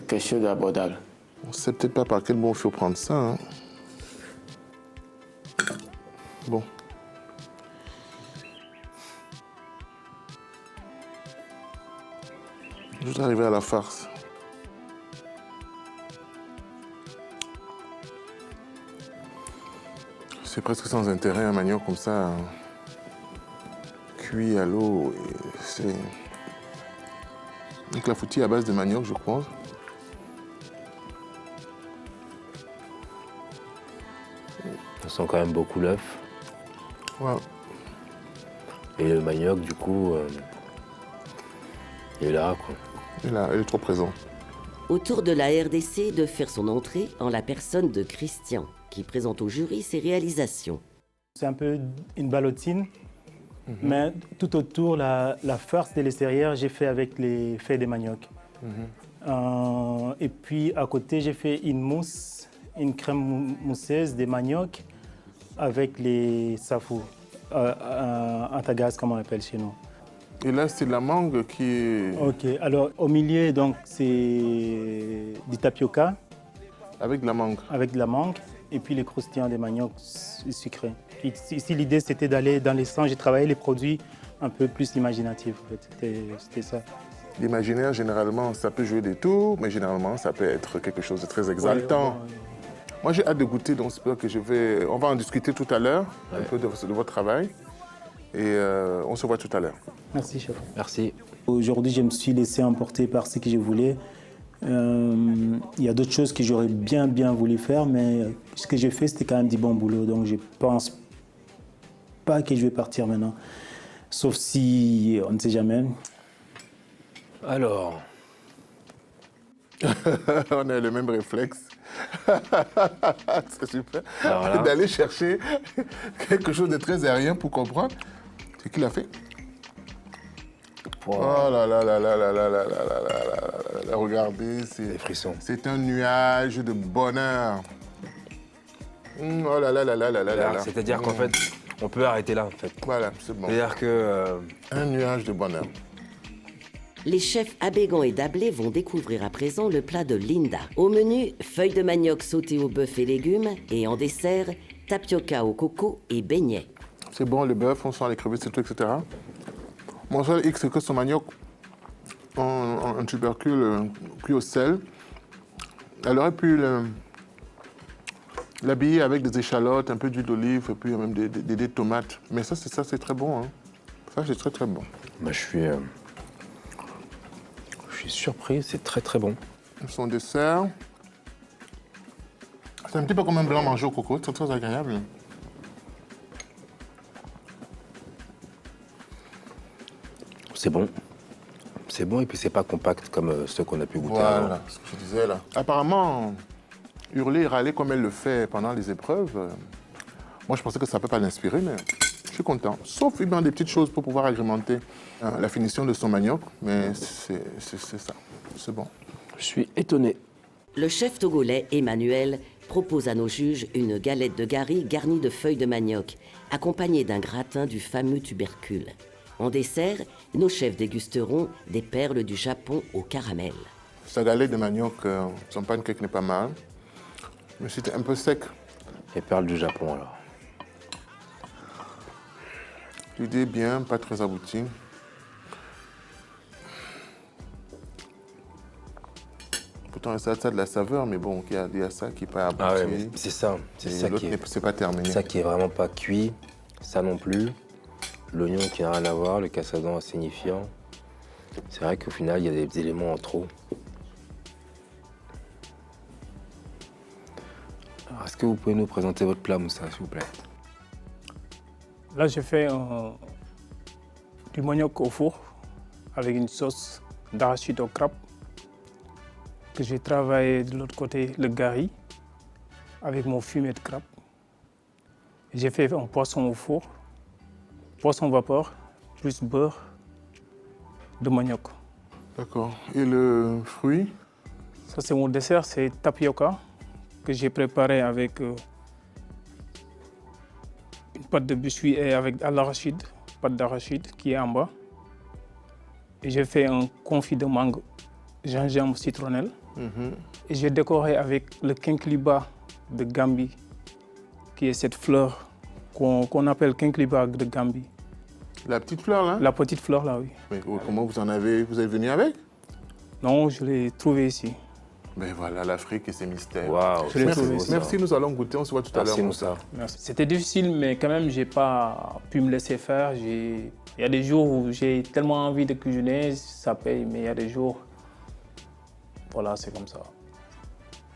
quelque chose d'abordable. On ne sait peut-être pas par quel mot il faut prendre ça. Hein. Bon. Juste arriver à la farce. C'est presque sans intérêt un manioc comme ça, cuit à l'eau. C'est un clafoutis à base de manioc, je crois. On sent quand même beaucoup l'œuf. Ouais. Et le manioc, du coup, il est là, quoi. Il est trop présent. Autour de la RDC de faire son entrée en la personne de Christian, qui présente au jury ses réalisations. C'est un peu une ballotine, mais tout autour, la farce de l'extérieur, j'ai fait avec les feuilles de manioc. Et puis à côté, j'ai fait une mousse, une crème mousseuse de manioc avec les safou, antagas, comme on appelle chez nous. Et là, c'est la mangue qui est... Ok, alors au milieu, donc, c'est du tapioca. Avec de la mangue. Avec de la mangue. Et puis les croustillants de manioc sucrés. Ici, l'idée, c'était d'aller dans les sens. J'ai travaillé les produits un peu plus imaginatifs, en fait. C'était ça. L'imaginaire, généralement, ça peut jouer des tours, mais généralement, ça peut être quelque chose de très exaltant. Moi, j'ai hâte de goûter, donc j'espère que on va en discuter tout à l'heure, un peu de votre travail. Et on se voit tout à l'heure. Merci, chef. Merci. Aujourd'hui, je me suis laissé emporter par ce que je voulais. Il y a d'autres choses que j'aurais bien voulu faire, mais ce que j'ai fait, c'était quand même du bon boulot. Donc, je pense pas que je vais partir maintenant. Sauf si, on ne sait jamais. Alors... On a le même réflexe. C'est super. Voilà. D'aller chercher quelque chose de très aérien pour comprendre ce qu'il a fait. Wow. Oh là là là là là là là là là là, regardez, c'est un nuage de bonheur. Oh là là là là là là là. C'est-à-dire qu'en fait, on peut arrêter là, en fait. Voilà, c'est bon. C'est-à-dire que... Un nuage de bonheur. Les chefs Abégan et Dablé vont découvrir à présent le plat de Linda. Au menu, feuilles de manioc sautées au bœuf et légumes, et en dessert, tapioca au coco et beignets. C'est bon, le bœuf, on sent les crevettes, tout, etc. Mon seul X, c'est que ce manioc en tubercule cuit au sel, elle aurait pu l'habiller avec des échalotes, un peu d'huile d'olive, et puis même des tomates. Mais ça, c'est très bon. Hein. Ça, c'est très, très bon. Bah, je suis surpris, c'est très, très bon. Son dessert, c'est un petit peu comme un blanc mangé au coco, c'est très agréable. C'est bon. C'est bon et puis c'est pas compact comme ceux qu'on a pu goûter Voilà, avant. ce que je disais là. Apparemment, hurler et râler comme elle le fait pendant les épreuves, moi je pensais que ça ne peut pas l'inspirer, mais je suis content. Sauf dans des petites choses pour pouvoir agrémenter la finition de son manioc, mais c'est ça, c'est bon. Je suis étonné. Le chef togolais Emmanuel propose à nos juges une galette de gari garnie de feuilles de manioc, accompagnée d'un gratin du fameux tubercule. En dessert, nos chefs dégusteront des perles du Japon au caramel. Sa galette de manioc, son pancake n'est pas mal, mais c'était un peu sec. Les perles du Japon, alors. L'idée est bien, pas très aboutie. Pourtant, ça a de la saveur, mais bon, il y a ça qui n'est pas abouti. Ah ouais, mais c'est ça. C'est ça l'autre qui est, c'est pas terminé. ça qui est vraiment pas cuit. Ça non plus. L'oignon qui n'a rien à voir, le cassadon insignifiant. C'est vrai qu'au final, il y a des éléments en trop. Alors, est-ce que vous pouvez nous présenter votre plat, Moussa, s'il vous plaît? Là, j'ai fait du manioc au four avec une sauce d'arachide au crabe. Que j'ai travaillé de l'autre côté, le gari, avec mon fumet de crabe. J'ai fait un poisson au four, poisson vapeur, plus beurre de manioc. D'accord. Et le fruit? Ça, c'est mon dessert, c'est tapioca, que j'ai préparé avec une pâte de biscuit et avec à l'arachide, pâte d'arachide qui est en bas. Et j'ai fait un confit de mangue, gingembre, citronnelle. Et j'ai décoré avec le kinkeliba de Gambie, qui est cette fleur qu'on appelle kinkeliba de Gambie. La petite fleur, là? La petite fleur, là, oui. Mais comment vous êtes venu avec? Non, je l'ai trouvé ici. Ben voilà, l'Afrique et ses mystères. Waouh, merci, nous allons goûter, on se voit tout à l'heure. Merci, Moussa. Merci. C'était difficile, mais quand même, j'ai pas pu me laisser faire. Il y a des jours où j'ai tellement envie de cuisiner, ça paye, mais il y a des jours... Voilà, c'est comme ça.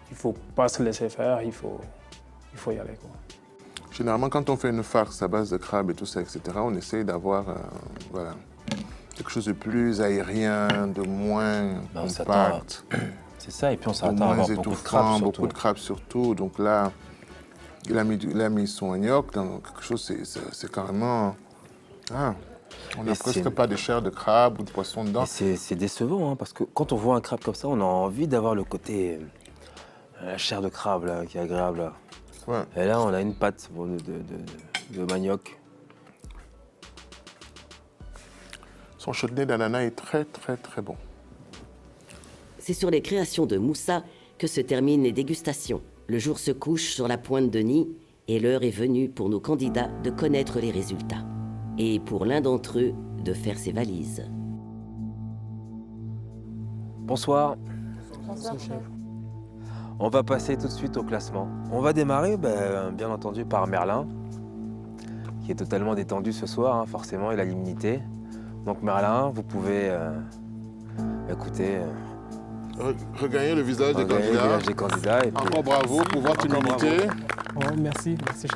Il ne faut pas se laisser faire, il faut y aller, quoi. Généralement, quand on fait une farce à base de crabe et tout ça, etc., on essaye d'avoir voilà, quelque chose de plus aérien, de moins compact. C'est ça, et puis on s'attend à moins avoir beaucoup de crabe, surtout. Beaucoup de crabe surtout. Donc là, il a mis son manioc dans quelque chose, c'est carrément... Ah, on n'a presque pas de chair de crabe ou de poisson dedans. C'est décevant, hein, parce que quand on voit un crabe comme ça, on a envie d'avoir le côté... la chair de crabe, là, qui est agréable. Là. Ouais. Et là, on a une pâte de manioc. Son chutney d'ananas est très, très, très bon. C'est sur les créations de Moussa que se terminent les dégustations. Le jour se couche sur la pointe de nid et l'heure est venue pour nos candidats de connaître les résultats. Et pour l'un d'entre eux, de faire ses valises. Bonsoir. Bonsoir, chef. On va passer tout de suite au classement. On va démarrer, bien entendu, par Merlin, qui est totalement détendu ce soir, hein, forcément, il a l'immunité. Donc Merlin, vous pouvez, écoutez... regagner le visage des candidats. Le visage des candidats et puis... Encore bravo pour votre immunité. Oh, merci chef.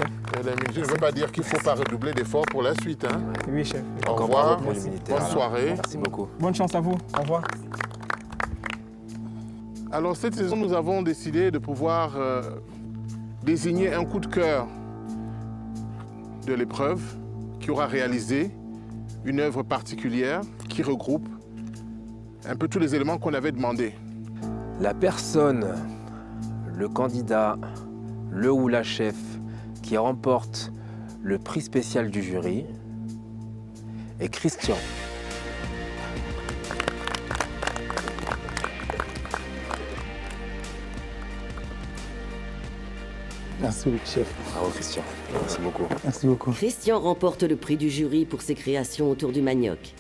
Je ne veux pas dire qu'il ne faut pas redoubler d'efforts pour la suite. Hein. Oui, chef. Au Encore revoir, bravo pour l'immunité. bonne soirée. Merci beaucoup. Bonne chance à vous. Au revoir. Alors cette saison, nous avons décidé de pouvoir désigner un coup de cœur de l'épreuve qui aura réalisé une œuvre particulière qui regroupe un peu tous les éléments qu'on avait demandés. La personne, le candidat, le ou la chef qui remporte le prix spécial du jury est Christian. Merci, chef. Bravo, Christian. Merci beaucoup. Merci beaucoup. Christian remporte le prix du jury pour ses créations autour du manioc.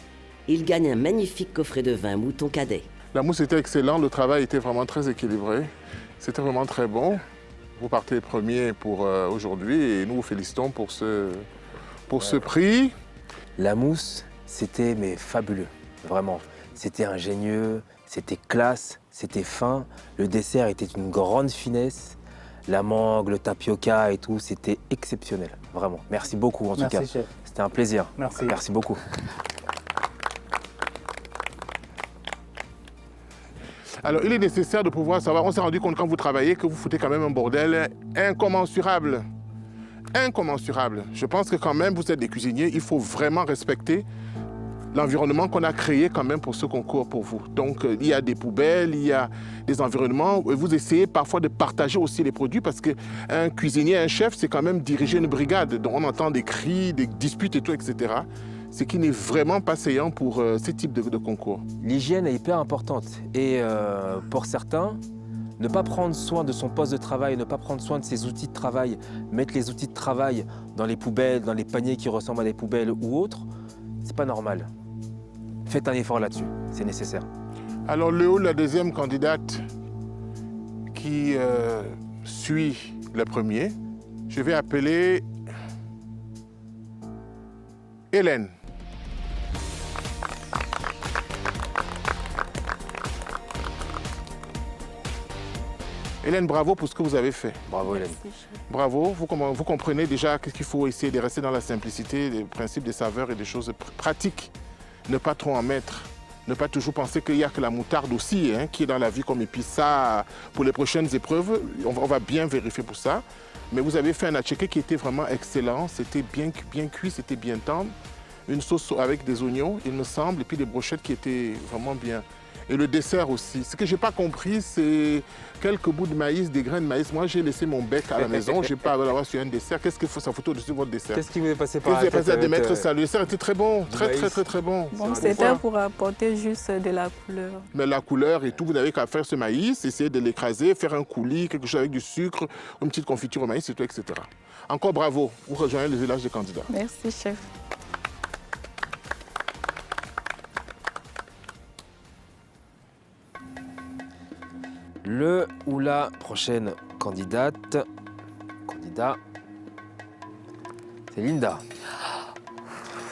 Il gagne un magnifique coffret de vin Mouton Cadet. La mousse était excellente, le travail était vraiment très équilibré. C'était vraiment très bon. Vous partez premier pour aujourd'hui et nous vous félicitons pour ce prix. La mousse, c'était fabuleux, vraiment. C'était ingénieux, c'était classe, c'était fin. Le dessert était une grande finesse. La mangue, le tapioca et tout, c'était exceptionnel, vraiment. Merci beaucoup en tout cas. Merci, chef. C'était un plaisir. Merci. Merci beaucoup. Alors, il est nécessaire de pouvoir savoir, on s'est rendu compte quand vous travaillez que vous foutez quand même un bordel incommensurable. Incommensurable. Je pense que quand même, vous êtes des cuisiniers, il faut vraiment respecter l'environnement qu'on a créé quand même pour ce concours pour vous. Donc, il y a des poubelles, il y a des environnements. Et vous essayez parfois de partager aussi les produits parce qu'un cuisinier, un chef, c'est quand même diriger une brigade. Donc, on entend des cris, des disputes et tout, etc. ce qui n'est vraiment pas saillant pour ce type de concours. L'hygiène est hyper importante et pour certains, ne pas prendre soin de son poste de travail, ne pas prendre soin de ses outils de travail, mettre les outils de travail dans les poubelles, dans les paniers qui ressemblent à des poubelles ou autres, c'est pas normal. Faites un effort là-dessus, c'est nécessaire. Alors Léo, la deuxième candidate qui suit le premier, je vais appeler Hélène. Hélène, bravo pour ce que vous avez fait. Bravo Hélène. Bravo, vous comprenez déjà qu'il faut essayer de rester dans la simplicité, les principes des saveurs et des choses pratiques. Ne pas trop en mettre. Ne pas toujours penser qu'il n'y a que la moutarde aussi qui est dans la vie comme épice. Ça, pour les prochaines épreuves, on va bien vérifier pour ça. Mais vous avez fait un attiéké qui était vraiment excellent. C'était bien cuit, c'était bien tendre. Une sauce avec des oignons, il me semble, et puis des brochettes qui étaient vraiment bien. Et le dessert aussi. Ce que je n'ai pas compris, c'est quelques bouts de maïs, des grains de maïs. Moi, j'ai laissé mon bec à la maison. Je n'ai pas l'avoir sur un dessert. Qu'est-ce qu'il faut sa photo dessus votre dessert? Qu'est-ce qui vous est passé par la tête? Vous avez passé à mettre ça. Le dessert était très bon. Très bon. Bon, c'était pour apporter juste de la couleur. Mais la couleur et tout, vous n'avez qu'à faire ce maïs, essayer de l'écraser, faire un coulis, quelque chose avec du sucre, une petite confiture au maïs, et tout, etc. Encore bravo. Vous rejoignez le village des candidats. Merci, chef. Le ou la prochaine candidat, c'est Linda.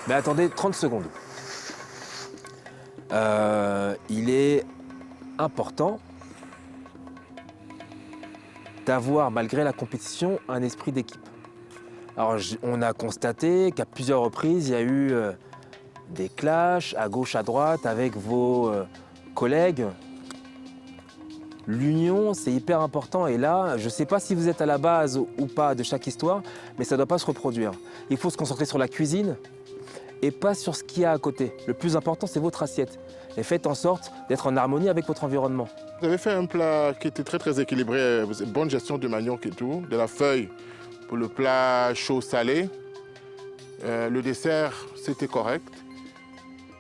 Mais attendez 30 secondes. Il est important d'avoir, malgré la compétition, un esprit d'équipe. Alors, on a constaté qu'à plusieurs reprises, il y a eu des clashs à gauche, à droite avec vos collègues. L'union, c'est hyper important. Et là, je ne sais pas si vous êtes à la base ou pas de chaque histoire, mais ça ne doit pas se reproduire. Il faut se concentrer sur la cuisine et pas sur ce qu'il y a à côté. Le plus important, c'est votre assiette. Et faites en sorte d'être en harmonie avec votre environnement. Vous avez fait un plat qui était très équilibré. Bonne gestion du manioc et tout. De la feuille pour le plat chaud-salé. Le dessert, c'était correct.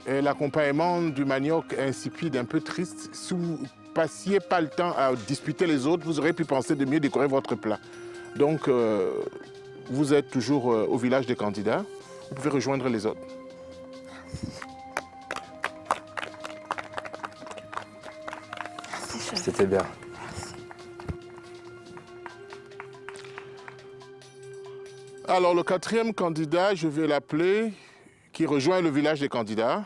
Et l'accompagnement du manioc insipide, un peu triste. Si vous passiez pas le temps à disputer les autres, vous aurez pu penser de mieux décorer votre plat. Donc, vous êtes toujours au village des candidats. Vous pouvez rejoindre les autres. C'était bien. Alors, le quatrième candidat, je vais l'appeler, qui rejoint le village des candidats.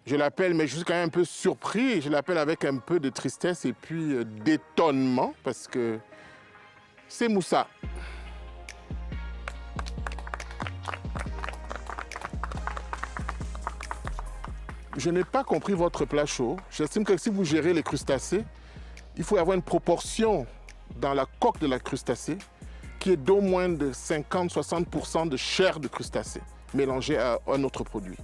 Je l'appelle, mais je suis quand même un peu surpris. Je l'appelle avec un peu de tristesse et puis d'étonnement, parce que c'est Moussa. Je n'ai pas compris votre plat chaud. J'estime que si vous gérez les crustacés, il faut avoir une proportion dans la coque de la crustacée qui est d'au moins de 50-60% de chair de crustacé mélangée à un autre produit.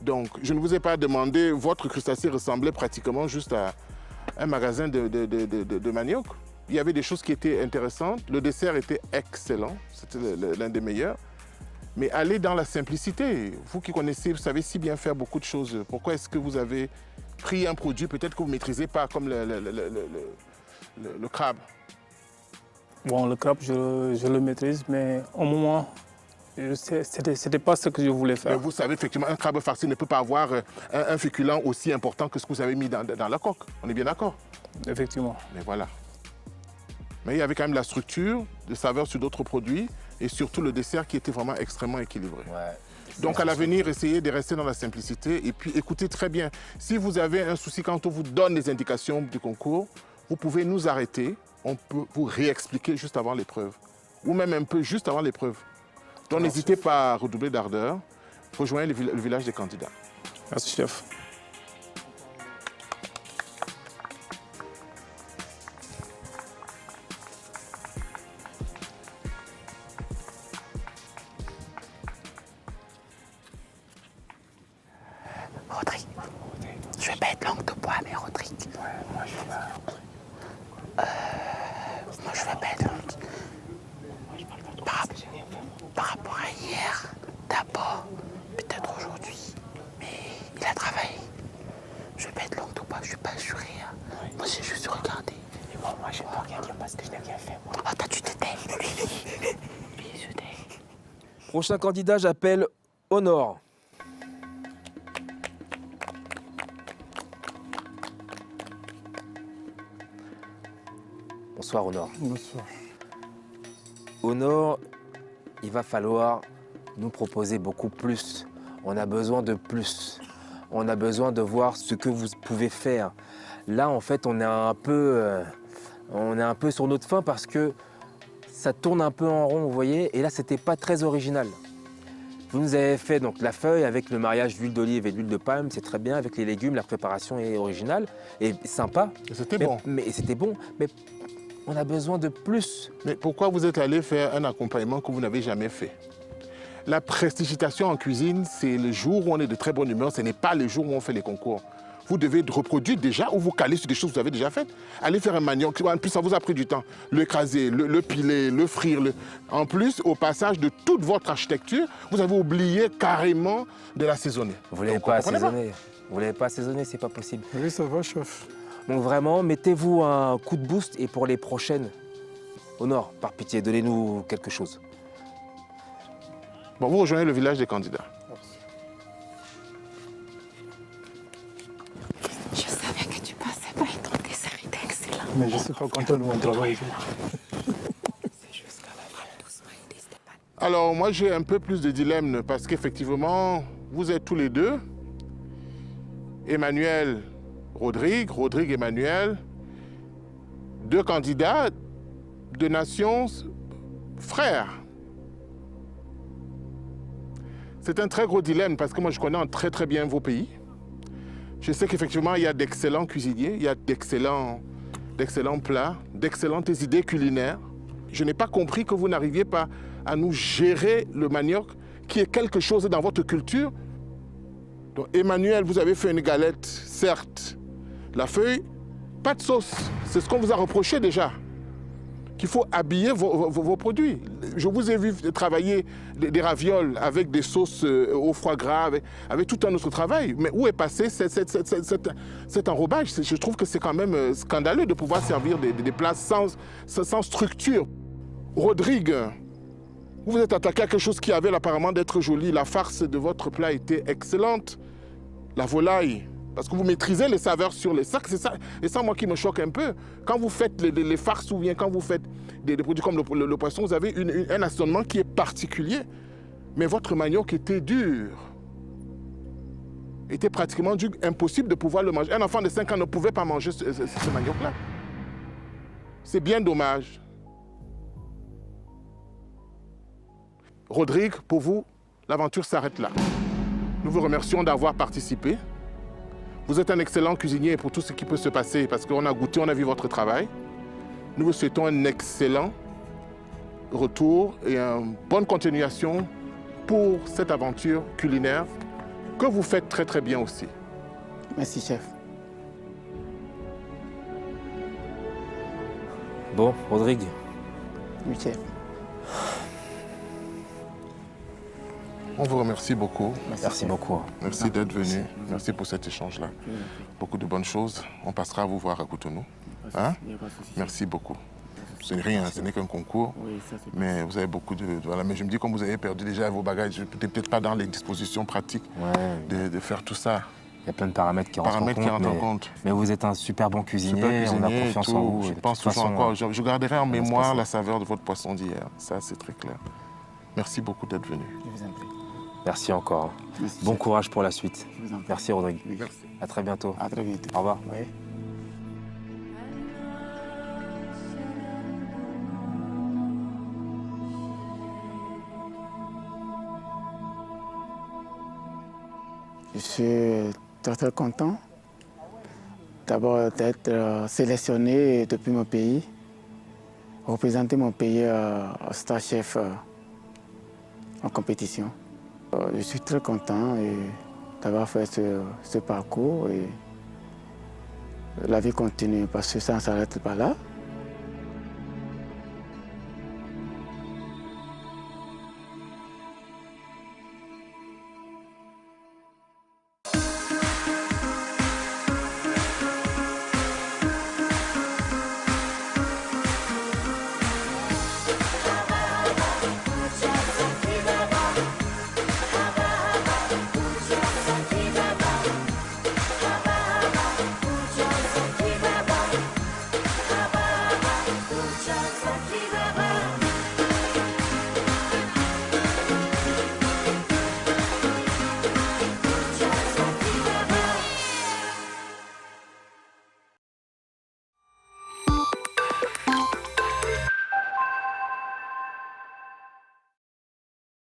Donc, je ne vous ai pas demandé, votre crustacé ressemblait pratiquement juste à un magasin de manioc. Il y avait des choses qui étaient intéressantes. Le dessert était excellent, c'était l'un des meilleurs. Mais allez dans la simplicité. Vous qui connaissez, vous savez si bien faire beaucoup de choses. Pourquoi est-ce que vous avez pris un produit peut-être que vous ne maîtrisez pas, comme le crabe? Bon, le crabe, je le maîtrise, mais au moment, c'était pas ce que je voulais faire. Mais vous savez, effectivement, un crabe farci ne peut pas avoir un féculent aussi important que ce que vous avez mis dans la coque. On est bien d'accord? Effectivement. Mais voilà. Mais il y avait quand même la structure, de saveur sur d'autres produits et surtout le dessert qui était vraiment extrêmement équilibré. Ouais. Donc à l'avenir, essayez de rester dans la simplicité et puis écoutez très bien. Si vous avez un souci quand on vous donne les indications du concours, vous pouvez nous arrêter. On peut vous réexpliquer juste avant l'épreuve ou même un peu juste avant l'épreuve. Donc n'hésitez pas à redoubler d'ardeur. Rejoignez le village des candidats. Merci, chef. Rodrigue, je vais pas être langue de bois, mais Rodrigue. Ouais, moi je vais pas être langue. Par rapport à hier, d'abord, peut-être parce que je n'ai rien fait, moi. Oh, toi, tu te tais. Oui, je tais. Prochain candidat, j'appelle Honor. Bonsoir Honor. Bonsoir. Honor, il va falloir nous proposer beaucoup plus. On a besoin de plus. On a besoin de voir ce que vous pouvez faire. Là, en fait, on est un peu sur notre faim parce que ça tourne un peu en rond, vous voyez. Et là, c'était pas très original. Vous nous avez fait donc la feuille avec le mariage d'huile d'olive et d'huile de palme, c'est très bien. Avec les légumes, la préparation est originale et sympa. C'était bon. Mais c'était bon. Mais on a besoin de plus. Mais pourquoi vous êtes allé faire un accompagnement que vous n'avez jamais fait? La prestigitation en cuisine, c'est le jour où on est de très bonne humeur, ce n'est pas le jour où on fait les concours. Vous devez reproduire déjà ou vous caler sur des choses que vous avez déjà faites. Allez faire un manioc, en plus ça vous a pris du temps. L'écraser, le piler, le frire. En plus, au passage de toute votre architecture, vous avez oublié carrément de l'assaisonner. Vous ne l'avez pas assaisonné. Vous ne l'avez pas assaisonné, c'est pas possible. Oui, ça va, chef. Donc vraiment, mettez-vous un coup de boost et pour les prochaines, Honor, par pitié, donnez-nous quelque chose. Bon, vous rejoignez le village des candidats. Je savais que tu passais par ton dessert était excellent. Mais je ne suis pas content de mon travail. Alors, moi, j'ai un peu plus de dilemme parce qu'effectivement, vous êtes tous les deux, Emmanuel, Rodrigue, Emmanuel, deux candidats de nations frères. C'est un très gros dilemme parce que moi, je connais très bien vos pays. Je sais qu'effectivement, il y a d'excellents cuisiniers, il y a d'excellents plats, d'excellentes idées culinaires. Je n'ai pas compris que vous n'arriviez pas à nous gérer le manioc, qui est quelque chose dans votre culture. Donc, Emmanuel, vous avez fait une galette, certes. La feuille, pas de sauce. C'est ce qu'on vous a reproché déjà. Qu'il faut habiller vos produits. Je vous ai vu travailler des ravioles avec des sauces au foie gras, avec tout un autre travail. Mais où est passé cet enrobage? Je trouve que c'est quand même scandaleux de pouvoir servir des plats sans structure. Rodrigue, vous vous êtes attaqué à quelque chose qui avait apparemment d'être joli. La farce de votre plat était excellente. La volaille, parce que vous maîtrisez les saveurs sur les sacs, c'est ça. Et ça, moi, qui me choque un peu. Quand vous faites les farces ou bien quand vous faites des produits comme le poisson, vous avez un assaisonnement qui est particulier. Mais votre manioc était dur. Était pratiquement dur, impossible de pouvoir le manger. Un enfant de 5 ans ne pouvait pas manger ce manioc-là. C'est bien dommage. Rodrigue, pour vous, l'aventure s'arrête là. Nous vous remercions d'avoir participé. Vous êtes un excellent cuisinier pour tout ce qui peut se passer parce qu'on a goûté, on a vu votre travail. Nous vous souhaitons un excellent retour et une bonne continuation pour cette aventure culinaire que vous faites très bien aussi. Merci, chef. Bon, Rodrigue. Oui, chef. On vous remercie beaucoup. Merci beaucoup. Merci d'être venu. Merci pour cet échange-là. Beaucoup de bonnes choses. On passera à vous voir à Cotonou. Hein? Merci beaucoup. Ce n'est rien, ce n'est qu'un concours. Mais vous avez beaucoup de... Voilà. Mais je me dis, comme vous avez perdu déjà vos bagages, peut-être pas dans les dispositions pratiques de faire tout ça. Il y a plein de paramètres qui rentrent en compte. Mais vous êtes un super bon cuisinier, on a confiance en vous. Je pense toujours encore. Je garderai en mémoire la saveur de votre poisson d'hier. Ça, c'est très clair. Merci beaucoup d'être venu. Je vous en prie. Merci encore. Merci. Bon courage pour la suite. Je vous en prie. Merci Rodrigue. Merci. À très bientôt. À très vite. Au revoir. Oui. Je suis très content d'abord d'être sélectionné depuis mon pays, représenter mon pays au Star Chef en compétition. Je suis très content d'avoir fait ce parcours et la vie continue parce que ça ne s'arrête pas là.